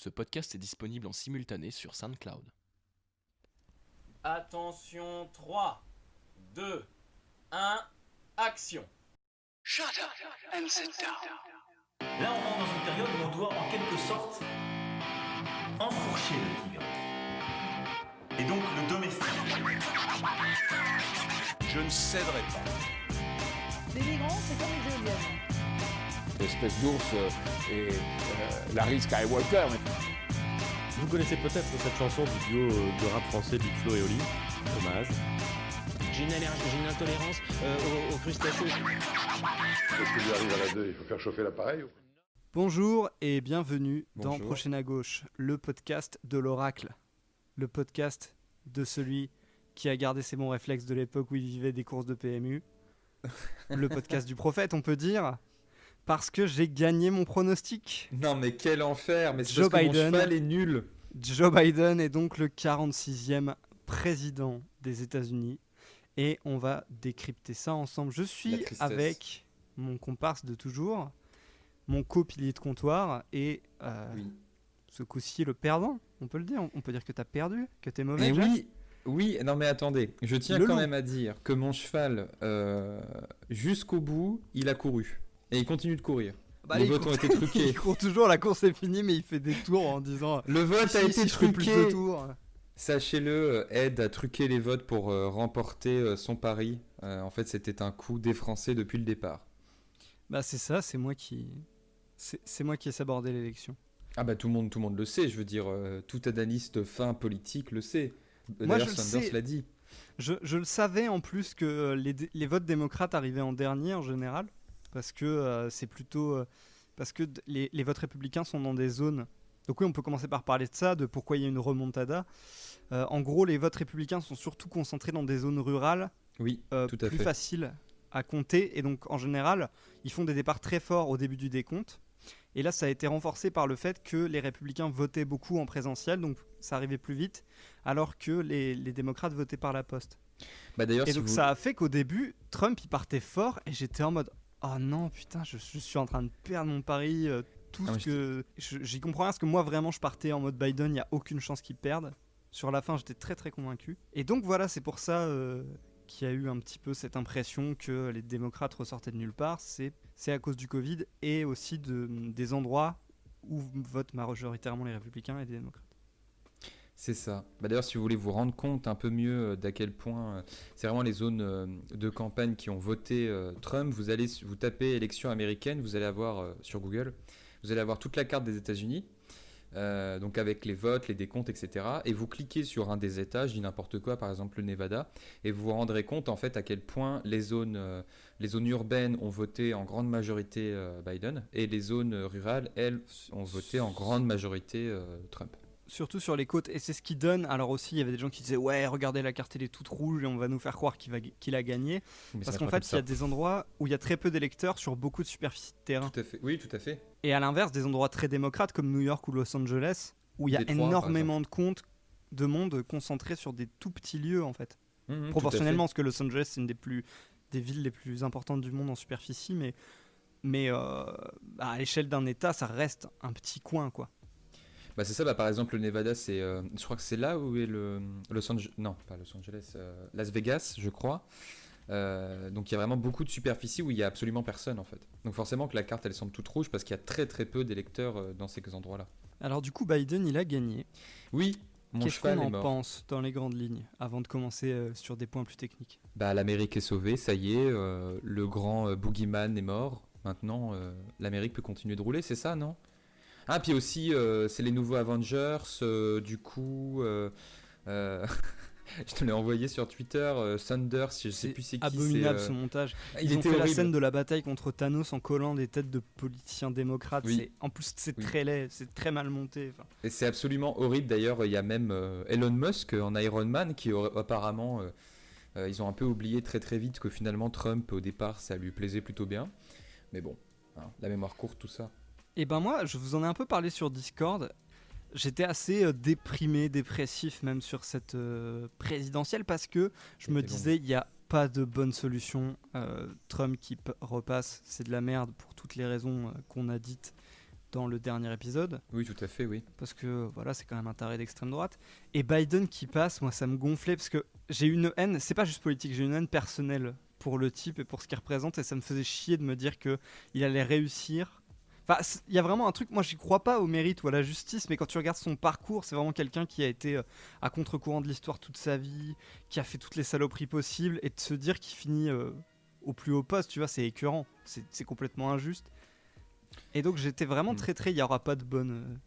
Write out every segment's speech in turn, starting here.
Ce podcast est disponible en simultané sur SoundCloud. Attention, 3, 2, 1, action. Shut up and sit down. Là, on rentre dans une période où on doit en quelque sorte enfourcher le tigre. Et donc le domestiquer. Je ne céderai pas. Les migrants, c'est comme les éoliennes. L'espèce d'ours et Larry Skywalker. Vous connaissez peut-être cette chanson du duo de rap français Big Flo et Oli. Hommage. J'ai une intolérance aux crustacés. Qu'est-ce qui lui arrive à la 2 ? Il faut faire chauffer l'appareil ? Bonjour et bienvenue dans Prochaine à gauche, le podcast de l'oracle. Le podcast de celui qui a gardé ses bons réflexes de l'époque où il vivait des courses de PMU. Le podcast du prophète, on peut dire. Parce que j'ai gagné mon pronostic. Non mais quel enfer, mais c'est Joe parce que Biden, mon cheval est nul. Joe Biden est donc le 46e président des États-Unis. Et on va décrypter ça ensemble. Je suis avec mon comparse de toujours, mon co-pilier de comptoir et ce coup-ci le perdant, on peut le dire. On peut dire que tu as perdu, que tu es mauvais. Et oui, non mais attendez, je tiens quand même à dire que mon cheval, jusqu'au bout, il a couru. Et il continue de courir. Les votes ont été truqués. Il court toujours, la course est finie, mais il fait des tours en disant le vote a été truqué. Plus de tours. Sachez-le, aide à truquer les votes pour remporter son pari. En fait, c'était un coup défrancé depuis le départ. Bah c'est ça, c'est moi qui ai sabordé l'élection. Ah bah tout le monde le sait, je veux dire, tout analyste fin politique le sait. Moi, d'ailleurs, Sanders l'a dit. Je le savais en plus que les votes démocrates arrivaient en dernier en général. Parce que c'est plutôt parce que les votes républicains sont dans des zones. Donc oui, on peut commencer par parler de ça, de pourquoi il y a une remontada. En gros, les votes républicains sont surtout concentrés dans des zones rurales, tout à plus fait. faciles à compter. Et donc en général, ils font des départs très forts au début du décompte. Et là, ça a été renforcé par le fait que les républicains votaient beaucoup en présentiel, donc ça arrivait plus vite, alors que les démocrates votaient par la poste. Bah d'ailleurs, et donc ça a fait qu'au début, Trump il partait fort, et j'étais en mode oh non, putain, je suis en train de perdre mon pari. J'y comprends rien parce que moi, vraiment, je partais en mode Biden, il n'y a aucune chance qu'il perde. Sur la fin, j'étais très très convaincu. Et donc voilà, c'est pour ça qu'il y a eu un petit peu cette impression que les démocrates ressortaient de nulle part. C'est à cause du Covid et aussi des endroits où votent majoritairement les républicains et les démocrates. C'est ça. Bah d'ailleurs, si vous voulez vous rendre compte un peu mieux d'à quel point c'est vraiment les zones de campagne qui ont voté Trump, vous tapez élection américaine, vous allez avoir sur Google, vous allez avoir toute la carte des États-Unis, donc avec les votes, les décomptes, etc. Et vous cliquez sur un des États, je dis n'importe quoi, par exemple le Nevada, et vous vous rendrez compte en fait à quel point les zones urbaines ont voté en grande majorité Biden, et les zones rurales, elles, ont voté en grande majorité Trump. Surtout sur les côtes, et c'est ce qui donne. Alors aussi, il y avait des gens qui disaient ouais, regardez, la carte elle est toute rouge et on va nous faire croire qu'il a gagné. Mais parce qu'en fait, il y a des endroits où il y a très peu d'électeurs sur beaucoup de superficie de terrain. Tout à fait. Oui, tout à fait. Et à l'inverse, des endroits très démocrates comme New York ou Los Angeles, où il y a énormément de monde concentré sur des tout petits lieux en fait. Proportionnellement, parce que Los Angeles c'est une des villes les plus importantes du monde en superficie, mais à l'échelle d'un État, ça reste un petit coin quoi. Bah c'est ça, par exemple le Nevada, je crois que c'est là où est Los Angeles, non pas Los Angeles, Las Vegas je crois, donc il y a vraiment beaucoup de superficie où il n'y a absolument personne en fait, donc forcément que la carte elle semble toute rouge parce qu'il y a très très peu d'électeurs dans ces endroits là. Alors du coup Biden il a gagné. Oui, mon cheval est mort. Qu'est-ce qu'on en pense dans les grandes lignes avant de commencer sur des points plus techniques? Bah l'Amérique est sauvée, ça y est, le grand boogeyman est mort, maintenant l'Amérique peut continuer de rouler, c'est ça non? Ah, puis aussi, c'est les nouveaux Avengers, du coup, je te l'ai envoyé sur Twitter, Sanders, je sais plus c'est qui. Abominable ce montage. Ils ont fait la scène de la bataille contre Thanos en collant des têtes de politiciens démocrates. Oui. En plus, c'est très laid, c'est très mal monté. Et c'est absolument horrible, d'ailleurs, il y a même Elon Musk en Iron Man qui apparemment, ils ont un peu oublié très très vite que finalement Trump, au départ, ça lui plaisait plutôt bien. Mais bon, hein, la mémoire courte, tout ça. Et ben moi, je vous en ai un peu parlé sur Discord. J'étais assez dépressif même sur cette présidentielle parce que je me disais, il n'y a pas de bonne solution. Trump qui repasse, c'est de la merde pour toutes les raisons qu'on a dites dans le dernier épisode. Oui, tout à fait, oui. Parce que voilà, c'est quand même un taré d'extrême droite. Et Biden qui passe, moi ça me gonflait parce que j'ai une haine, c'est pas juste politique, j'ai une haine personnelle pour le type et pour ce qu'il représente, et ça me faisait chier de me dire qu'il allait réussir. Enfin, il y a vraiment un truc, moi j'y crois pas au mérite ou à la justice, mais quand tu regardes son parcours, c'est vraiment quelqu'un qui a été à contre-courant de l'histoire toute sa vie, qui a fait toutes les saloperies possibles, et de se dire qu'il finit au plus haut poste, tu vois, c'est écœurant, c'est complètement injuste. Et donc j'étais vraiment très il n'y aura pas de bonne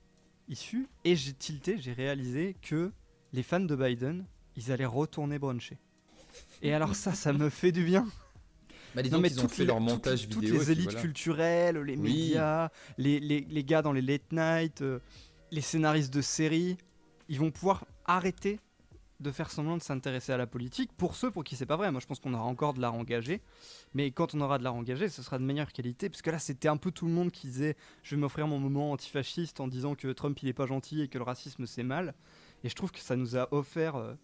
issue, et j'ai tilté, j'ai réalisé que les fans de Biden, ils allaient retourner bruncher. Et alors ça me fait du bien. Bah, disons qu'ils ont fait leur montage toutes vidéo. les élites culturelles, les médias, les gars dans les late night, les scénaristes de séries, ils vont pouvoir arrêter de faire semblant de s'intéresser à la politique. Pour ceux pour qui c'est pas vrai, moi je pense qu'on aura encore de l'art engagé, mais quand on aura de l'art engagé, ce sera de meilleure qualité, parce que là c'était un peu tout le monde qui disait je vais m'offrir mon moment antifasciste en disant que Trump il est pas gentil et que le racisme c'est mal, et je trouve que ça nous a offert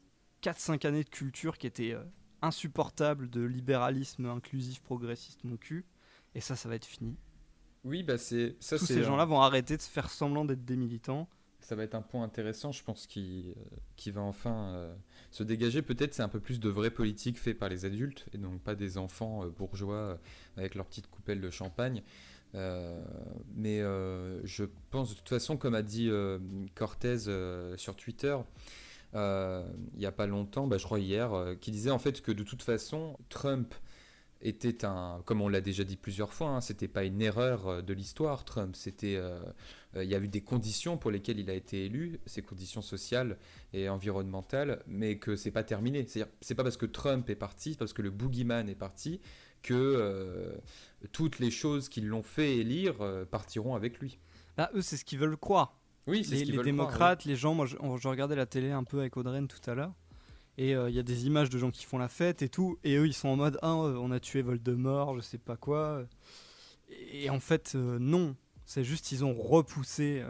4-5 années de culture qui étaient insupportables, de libéralisme inclusif progressiste mon cul, et ça va être fini. Oui, bah c'est ça. Tous ces gens-là vont arrêter de se faire semblant d'être des militants. Ça va être un point intéressant, je pense, qui va enfin se dégager. Peut-être c'est un peu plus de vraie politique faite par les adultes, et donc pas des enfants bourgeois avec leur petite coupelle de champagne. Mais je pense de toute façon, comme a dit Cortez sur Twitter, il n'y a pas longtemps, je crois hier, qui disait en fait que de toute façon, Trump était comme on l'a déjà dit plusieurs fois, c'était pas une erreur de l'histoire, Trump, il y a eu des conditions pour lesquelles il a été élu, ces conditions sociales et environnementales, mais que c'est pas terminé. C'est-à-dire, c'est pas parce que Trump est parti, parce que le boogeyman est parti, que toutes les choses qui l'ont fait élire partiront avec lui. Là, eux, c'est ce qu'ils veulent croire. Oui, c'est ce qu'ils veulent démocrates, croire, oui. les gens, moi je regardais la télé un peu avec Audrey tout à l'heure, et il y a des images de gens qui font la fête et tout, et eux ils sont en mode on a tué Voldemort, je sais pas quoi, et en fait non, c'est juste ils ont repoussé.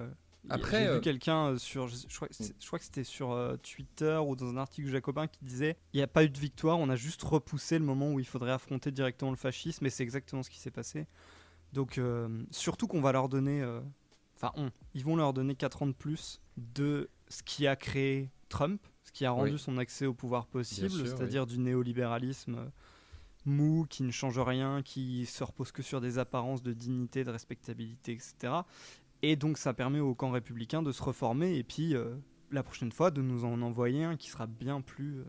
Après, j'ai vu quelqu'un sur, je crois que c'était sur Twitter ou dans un article jacobin qui disait il n'y a pas eu de victoire, on a juste repoussé le moment où il faudrait affronter directement le fascisme, et c'est exactement ce qui s'est passé. Donc surtout qu'on va leur donner ils vont leur donner 4 ans de plus de ce qui a créé Trump, ce qui a rendu son accès au pouvoir possible, c'est-à-dire du néolibéralisme mou, qui ne change rien, qui se repose que sur des apparences de dignité, de respectabilité, etc. Et donc ça permet au camp républicain de se reformer, et puis la prochaine fois de nous en envoyer un qui sera bien plus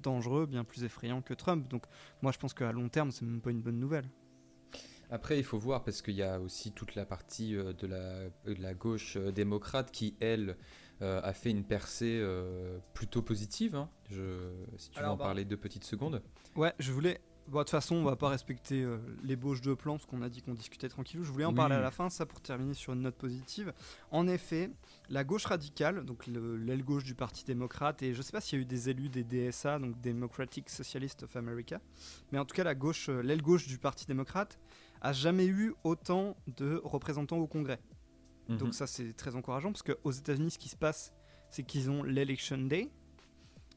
dangereux, bien plus effrayant que Trump. Donc moi je pense qu'à long terme c'est même pas une bonne nouvelle. Après, il faut voir, parce qu'il y a aussi toute la partie de la gauche démocrate qui, elle, a fait une percée plutôt positive. Si tu veux en parler 2 petites secondes. Ouais, je voulais... de toute façon, on va pas respecter l'ébauche de plan, parce qu'on a dit qu'on discutait tranquillou. Je voulais en parler à la fin, ça pour terminer sur une note positive. En effet, la gauche radicale, donc l'aile gauche du Parti démocrate, et je sais pas s'il y a eu des élus des DSA, donc Democratic Socialists of America, mais en tout cas l'aile gauche du Parti démocrate a jamais eu autant de représentants au Congrès. Donc ça c'est très encourageant, parce qu'aux États-Unis ce qui se passe, c'est qu'ils ont l'Election Day.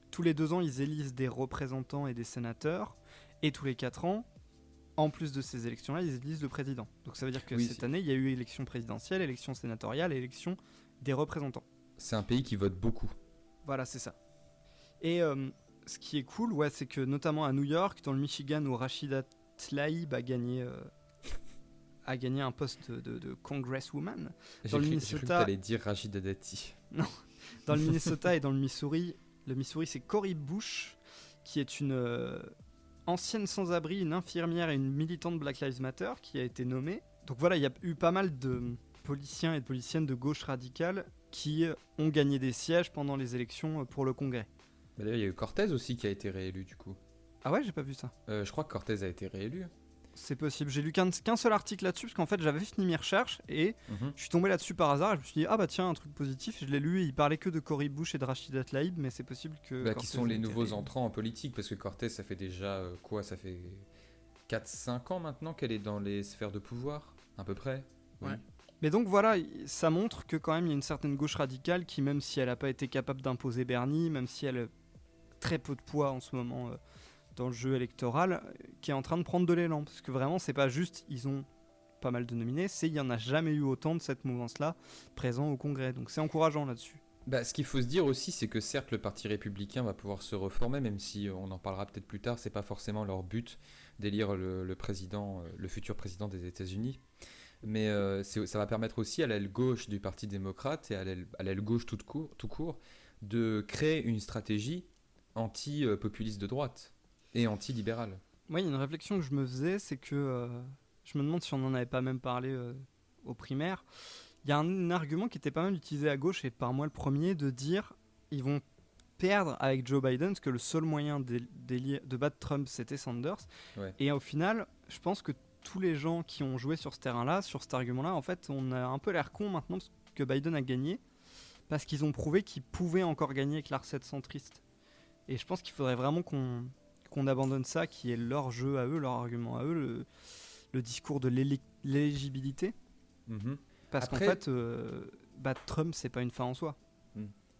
Tous les 2 ans ils élisent des représentants et des sénateurs, et tous les 4 ans, en plus de ces élections-là, ils élisent le président. Donc ça veut dire que cette année, il y a eu élection présidentielle, élection sénatoriale et élection des représentants. C'est un pays qui vote beaucoup. Voilà, c'est ça. Et ce qui est cool, c'est que notamment à New York, dans le Michigan, où Rashida Tlaib a gagné un poste de congresswoman. Dans le Minnesota, j'ai cru que t'allais dire Rashida Dati. Non, dans le Minnesota et dans le Missouri c'est Cori Bush, qui est une... ancienne sans-abri, une infirmière et une militante Black Lives Matter qui a été nommée. Donc voilà, il y a eu pas mal de policiers et de policiennes de gauche radicale qui ont gagné des sièges pendant les élections pour le Congrès. D'ailleurs, il y a eu Cortez aussi qui a été réélu du coup. Ah ouais, j'ai pas vu ça. Je crois que Cortez a été réélu. C'est possible, j'ai lu qu'un seul article là-dessus, parce qu'en fait j'avais fini mes recherches et je suis tombé là-dessus par hasard et je me suis dit tiens, un truc positif, et je l'ai lu et il parlait que de Cori Bush et de Rashida Tlaib, mais c'est possible que... qui sont les nouveaux entrants en politique, parce que Cortez ça fait déjà ça fait 4-5 ans maintenant qu'elle est dans les sphères de pouvoir, à peu près. Ouais. Mais donc voilà, ça montre que quand même il y a une certaine gauche radicale qui, même si elle n'a pas été capable d'imposer Bernie, même si elle a très peu de poids en ce moment dans le jeu électoral, qui est en train de prendre de l'élan, parce que vraiment c'est pas juste ils ont pas mal de nominés, c'est qu'il n'y en a jamais eu autant de cette mouvance-là présent au Congrès. Donc c'est encourageant là-dessus. Bah, ce qu'il faut se dire aussi, c'est que certes, le Parti républicain va pouvoir se reformer, même si on en parlera peut-être plus tard, c'est pas forcément leur but d'élire le président, le futur président des États-Unis. Mais ça va permettre aussi à l'aile gauche du Parti démocrate et à l'aile gauche tout court de créer une stratégie anti-populiste de droite et anti-libérale. Moi, il y a une réflexion que je me faisais, c'est que je me demande si on n'en avait pas même parlé aux primaires. Il y a un argument qui était pas mal utilisé à gauche, et par moi le premier, de dire ils vont perdre avec Joe Biden, parce que le seul moyen de battre Trump, c'était Sanders. Ouais. Et au final, je pense que tous les gens qui ont joué sur ce terrain-là, sur cet argument-là, en fait, on a un peu l'air con maintenant parce que Biden a gagné, parce qu'ils ont prouvé qu'ils pouvaient encore gagner avec la recette centriste. Et je pense qu'il faudrait vraiment qu'on abandonne ça, qui est leur jeu à eux, leur argument à eux, le discours de l'éligibilité. Mm-hmm. Parce qu'en fait, battre Trump, c'est pas une fin en soi.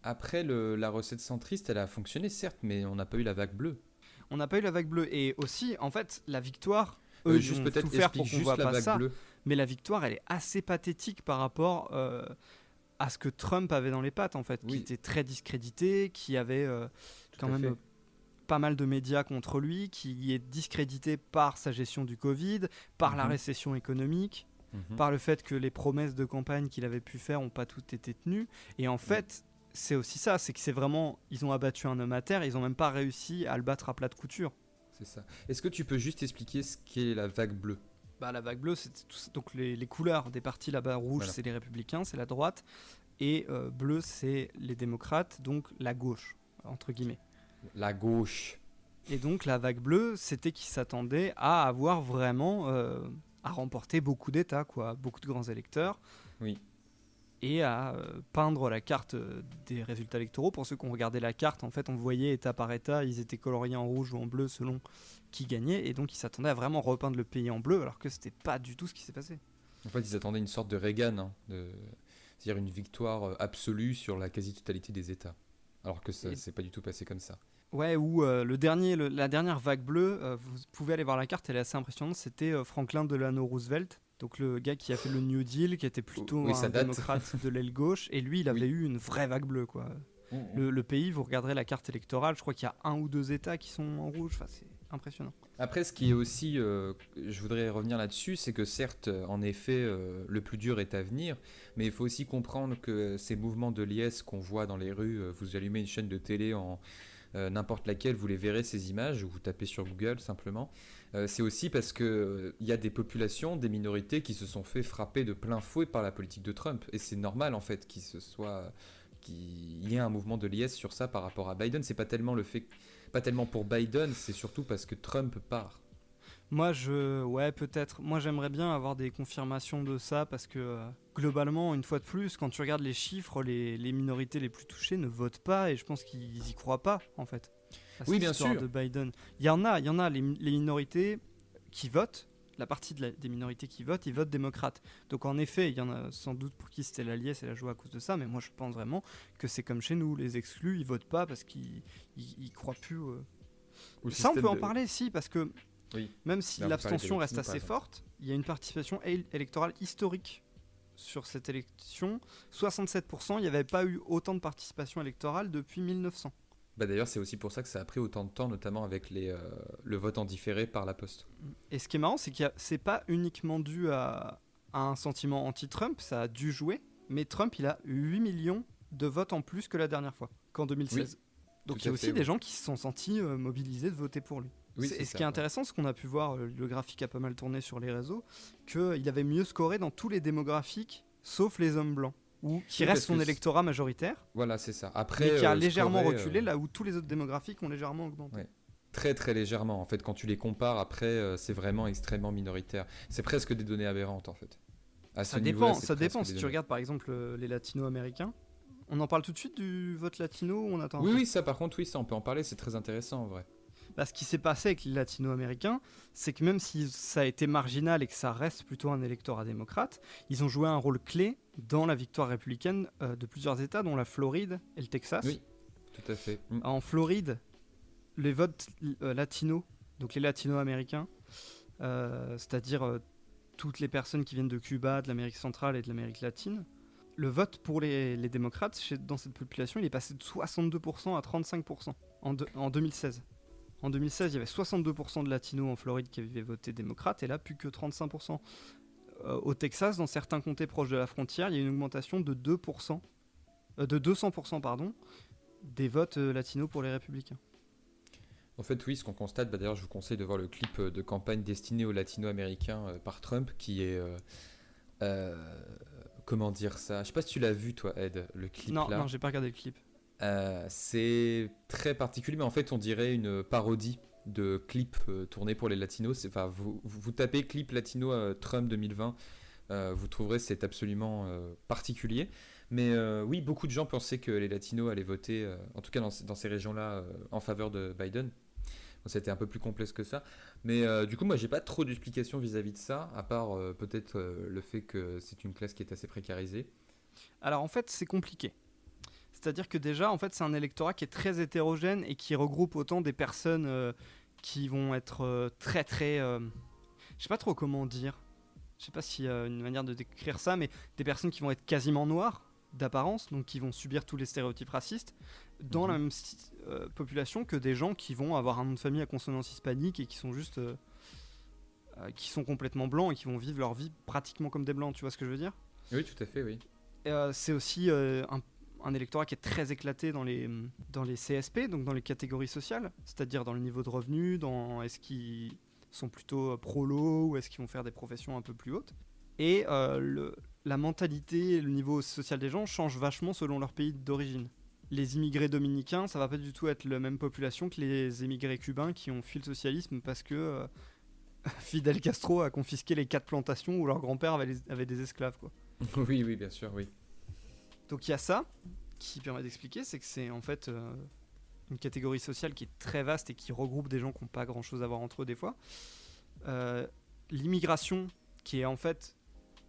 Après, la recette centriste, elle a fonctionné, certes, mais on n'a pas eu la vague bleue. On n'a pas eu la vague bleue. Et aussi, en fait, la victoire, juste ils vont peut-être tout faire pour qu'on juste voit la pas vague ça. bleue. Mais la victoire, elle est assez pathétique par rapport à ce que Trump avait dans les pattes, en fait. Oui. Qui était très discrédité, qui avait quand à même fait. pas mal de médias contre lui, qui est discrédité par sa gestion du Covid, par la récession économique, par le fait que les promesses de campagne qu'il avait pu faire n'ont pas toutes été tenues. Et en fait, c'est aussi ça, c'est que c'est vraiment, ils ont abattu un homme à terre, ils n'ont même pas réussi à le battre à plat de couture. C'est ça. Est-ce que tu peux juste expliquer ce qu'est la vague bleue ? La vague bleue, c'est donc les couleurs des partis là-bas. Rouge, Voilà. c'est les républicains, c'est la droite. Et bleu, c'est les démocrates, donc la gauche, entre guillemets. La gauche. Et donc la vague bleue, c'était qu'ils s'attendaient à avoir vraiment... à remporter beaucoup d'États, quoi, beaucoup de grands électeurs. Oui. Et à peindre la carte des résultats électoraux. Pour ceux qui ont regardé la carte, en fait, on voyait État par État, ils étaient coloriés en rouge ou en bleu selon qui gagnait. Et donc, ils s'attendaient à vraiment repeindre le pays en bleu, alors que c'était pas du tout ce qui s'est passé. En fait, ils attendaient une sorte de Reagan, c'est-à-dire une victoire absolue sur la quasi-totalité des États. Alors que ça s'est pas du tout passé comme ça. Ouais, ou la dernière vague bleue, vous pouvez aller voir la carte, elle est assez impressionnante, c'était Franklin Delano Roosevelt, donc le gars qui a fait le New Deal, qui était plutôt un démocrate de l'aile gauche, et lui, il avait eu une vraie vague bleue, quoi. Le pays, vous regarderez la carte électorale, je crois qu'il y a 1 ou 2 États qui sont en rouge, enfin, c'est impressionnant. Après, ce qui est aussi, je voudrais revenir là-dessus, c'est que certes, en effet, le plus dur est à venir, mais il faut aussi comprendre que ces mouvements de liesse qu'on voit dans les rues, vous allumez une chaîne de télé en... n'importe laquelle, vous les verrez ces images, ou vous tapez sur Google simplement. C'est aussi parce qu'il y a des populations, des minorités qui se sont fait frapper de plein fouet par la politique de Trump. Et c'est normal en fait qu'il y ait un mouvement de liesse sur ça par rapport à Biden. C'est pas tellement pour Biden, c'est surtout parce que Trump part. Moi, peut-être. Moi, j'aimerais bien avoir des confirmations de ça parce que globalement, une fois de plus, quand tu regardes les chiffres, les minorités les plus touchées ne votent pas et je pense qu'ils y croient pas, en fait. Oui, bien sûr. De Biden. Il y en a les minorités qui votent. La partie des minorités qui votent, ils votent démocrate. Donc en effet, il y en a sans doute pour qui c'était la liesse et la joie à cause de ça, mais moi je pense vraiment que c'est comme chez nous, les exclus, ils votent pas parce qu'ils croient plus. Ça, on peut en parler, si, parce que même si l'abstention reste assez forte, il y a une participation électorale historique sur cette élection. 67%, il n'y avait pas eu autant de participation électorale depuis 1900. D'ailleurs, c'est aussi pour ça que ça a pris autant de temps, notamment avec le vote en différé par la poste. Et ce qui est marrant, c'est que c'est pas uniquement dû à un sentiment anti-Trump, ça a dû jouer, mais Trump, il a 8 millions de votes en plus que la dernière fois, qu'en 2016. Donc il y a aussi des gens qui se sont sentis mobilisés de voter pour lui. Et ce qui est intéressant, c'est qu'on a pu voir, le graphique a pas mal tourné sur les réseaux, qu'il avait mieux scoré dans tous les démographiques, sauf les hommes blancs. Qui reste son électorat majoritaire. Voilà, c'est ça. Après, mais qui a légèrement reculé, là où tous les autres démographiques ont légèrement augmenté. Ouais. Très très légèrement. En fait, quand tu les compares, après, c'est vraiment extrêmement minoritaire. C'est presque des données aberrantes, en fait. Ça dépend. Si tu regardes, par exemple, les latino-américains, on en parle tout de suite du vote latino ou on attend? Oui, ça, par contre, ça, on peut en parler. C'est très intéressant, en vrai. Ce qui s'est passé avec les latino-américains, c'est que même si ça a été marginal et que ça reste plutôt un électorat démocrate, ils ont joué un rôle clé dans la victoire républicaine de plusieurs États, dont la Floride et le Texas. Oui, tout à fait. En Floride, les votes latinos, donc les latino-américains, c'est-à-dire toutes les personnes qui viennent de Cuba, de l'Amérique centrale et de l'Amérique latine. Le vote pour les démocrates dans cette population, il est passé de 62% à 35% en 2016. En 2016, il y avait 62% de latinos en Floride qui avaient voté démocrate, et là, plus que 35%. Au Texas, dans certains comtés proches de la frontière, il y a une augmentation de 2%, de 200%, des votes latinos pour les républicains. En fait, oui, ce qu'on constate, d'ailleurs, je vous conseille de voir le clip de campagne destiné aux latino-américains par Trump, qui est... comment dire ça ? Je sais pas si tu l'as vu, toi, Ed, le clip là. Non, j'ai pas regardé le clip. C'est très particulier, mais en fait, on dirait une parodie de clips tournés pour les latinos. Vous tapez clip latino Trump 2020, vous trouverez, c'est absolument particulier. Mais oui, beaucoup de gens pensaient que les latinos allaient voter, en tout cas dans ces régions-là, en faveur de Biden. Donc, c'était un peu plus complexe que ça. Mais du coup, moi, j'ai pas trop d'explications vis-à-vis de ça, à part peut-être le fait que c'est une classe qui est assez précarisée. Alors en fait, c'est compliqué. C'est-à-dire que déjà, en fait, c'est un électorat qui est très hétérogène et qui regroupe autant des personnes qui vont être très... je sais pas trop comment dire. Je sais pas s'il y a une manière de décrire ça, mais des personnes qui vont être quasiment noires d'apparence, donc qui vont subir tous les stéréotypes racistes, dans la même population que des gens qui vont avoir un nom de famille à consonance hispanique et qui sont juste... qui sont complètement blancs et qui vont vivre leur vie pratiquement comme des blancs, tu vois ce que je veux dire ? Oui, tout à fait, oui. C'est aussi un électorat qui est très éclaté dans les CSP, donc dans les catégories sociales, c'est-à-dire dans le niveau de revenus, dans est-ce qu'ils sont plutôt pro-low ou est-ce qu'ils vont faire des professions un peu plus hautes. Et la mentalité et le niveau social des gens changent vachement selon leur pays d'origine. Les immigrés dominicains, ça va pas du tout être la même population que les immigrés cubains qui ont fui le socialisme parce que Fidel Castro a confisqué les 4 plantations où leur grand-père avait des esclaves, quoi. Oui, bien sûr, oui. Donc il y a ça qui permet d'expliquer, c'est que c'est en fait une catégorie sociale qui est très vaste et qui regroupe des gens qui n'ont pas grand-chose à voir entre eux des fois. L'immigration, qui est en fait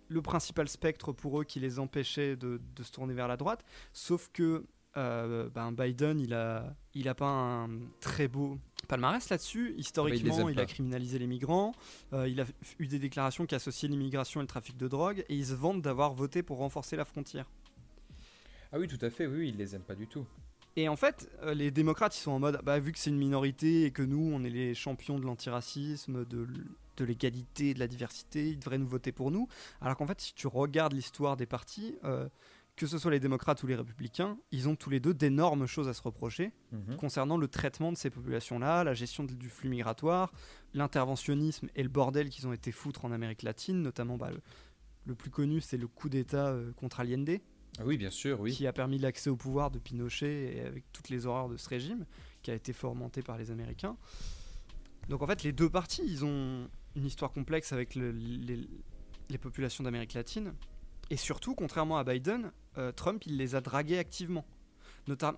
le principal spectre pour eux qui les empêchait de se tourner vers la droite, sauf que Biden, il a pas un très beau palmarès là-dessus. Historiquement, il a criminalisé les migrants, il a eu des déclarations qui associaient l'immigration et le trafic de drogue, et il se vante d'avoir voté pour renforcer la frontière. Ah oui, tout à fait, oui, ils les aiment pas du tout. Et en fait, les démocrates, ils sont en mode, vu que c'est une minorité et que nous, on est les champions de l'antiracisme, de l'égalité, de la diversité, ils devraient nous voter pour nous. Alors qu'en fait, si tu regardes l'histoire des partis, que ce soit les démocrates ou les républicains, ils ont tous les deux d'énormes choses à se reprocher concernant le traitement de ces populations-là, la gestion du flux migratoire, l'interventionnisme et le bordel qu'ils ont été foutre en Amérique latine, notamment le plus connu, c'est le coup d'État contre Allende. Ah oui, bien sûr, oui. Qui a permis l'accès au pouvoir de Pinochet et avec toutes les horreurs de ce régime, qui a été fomenté par les Américains. Donc en fait, les deux partis, ils ont une histoire complexe avec les populations d'Amérique latine. Et surtout, contrairement à Biden, Trump, il les a dragués activement.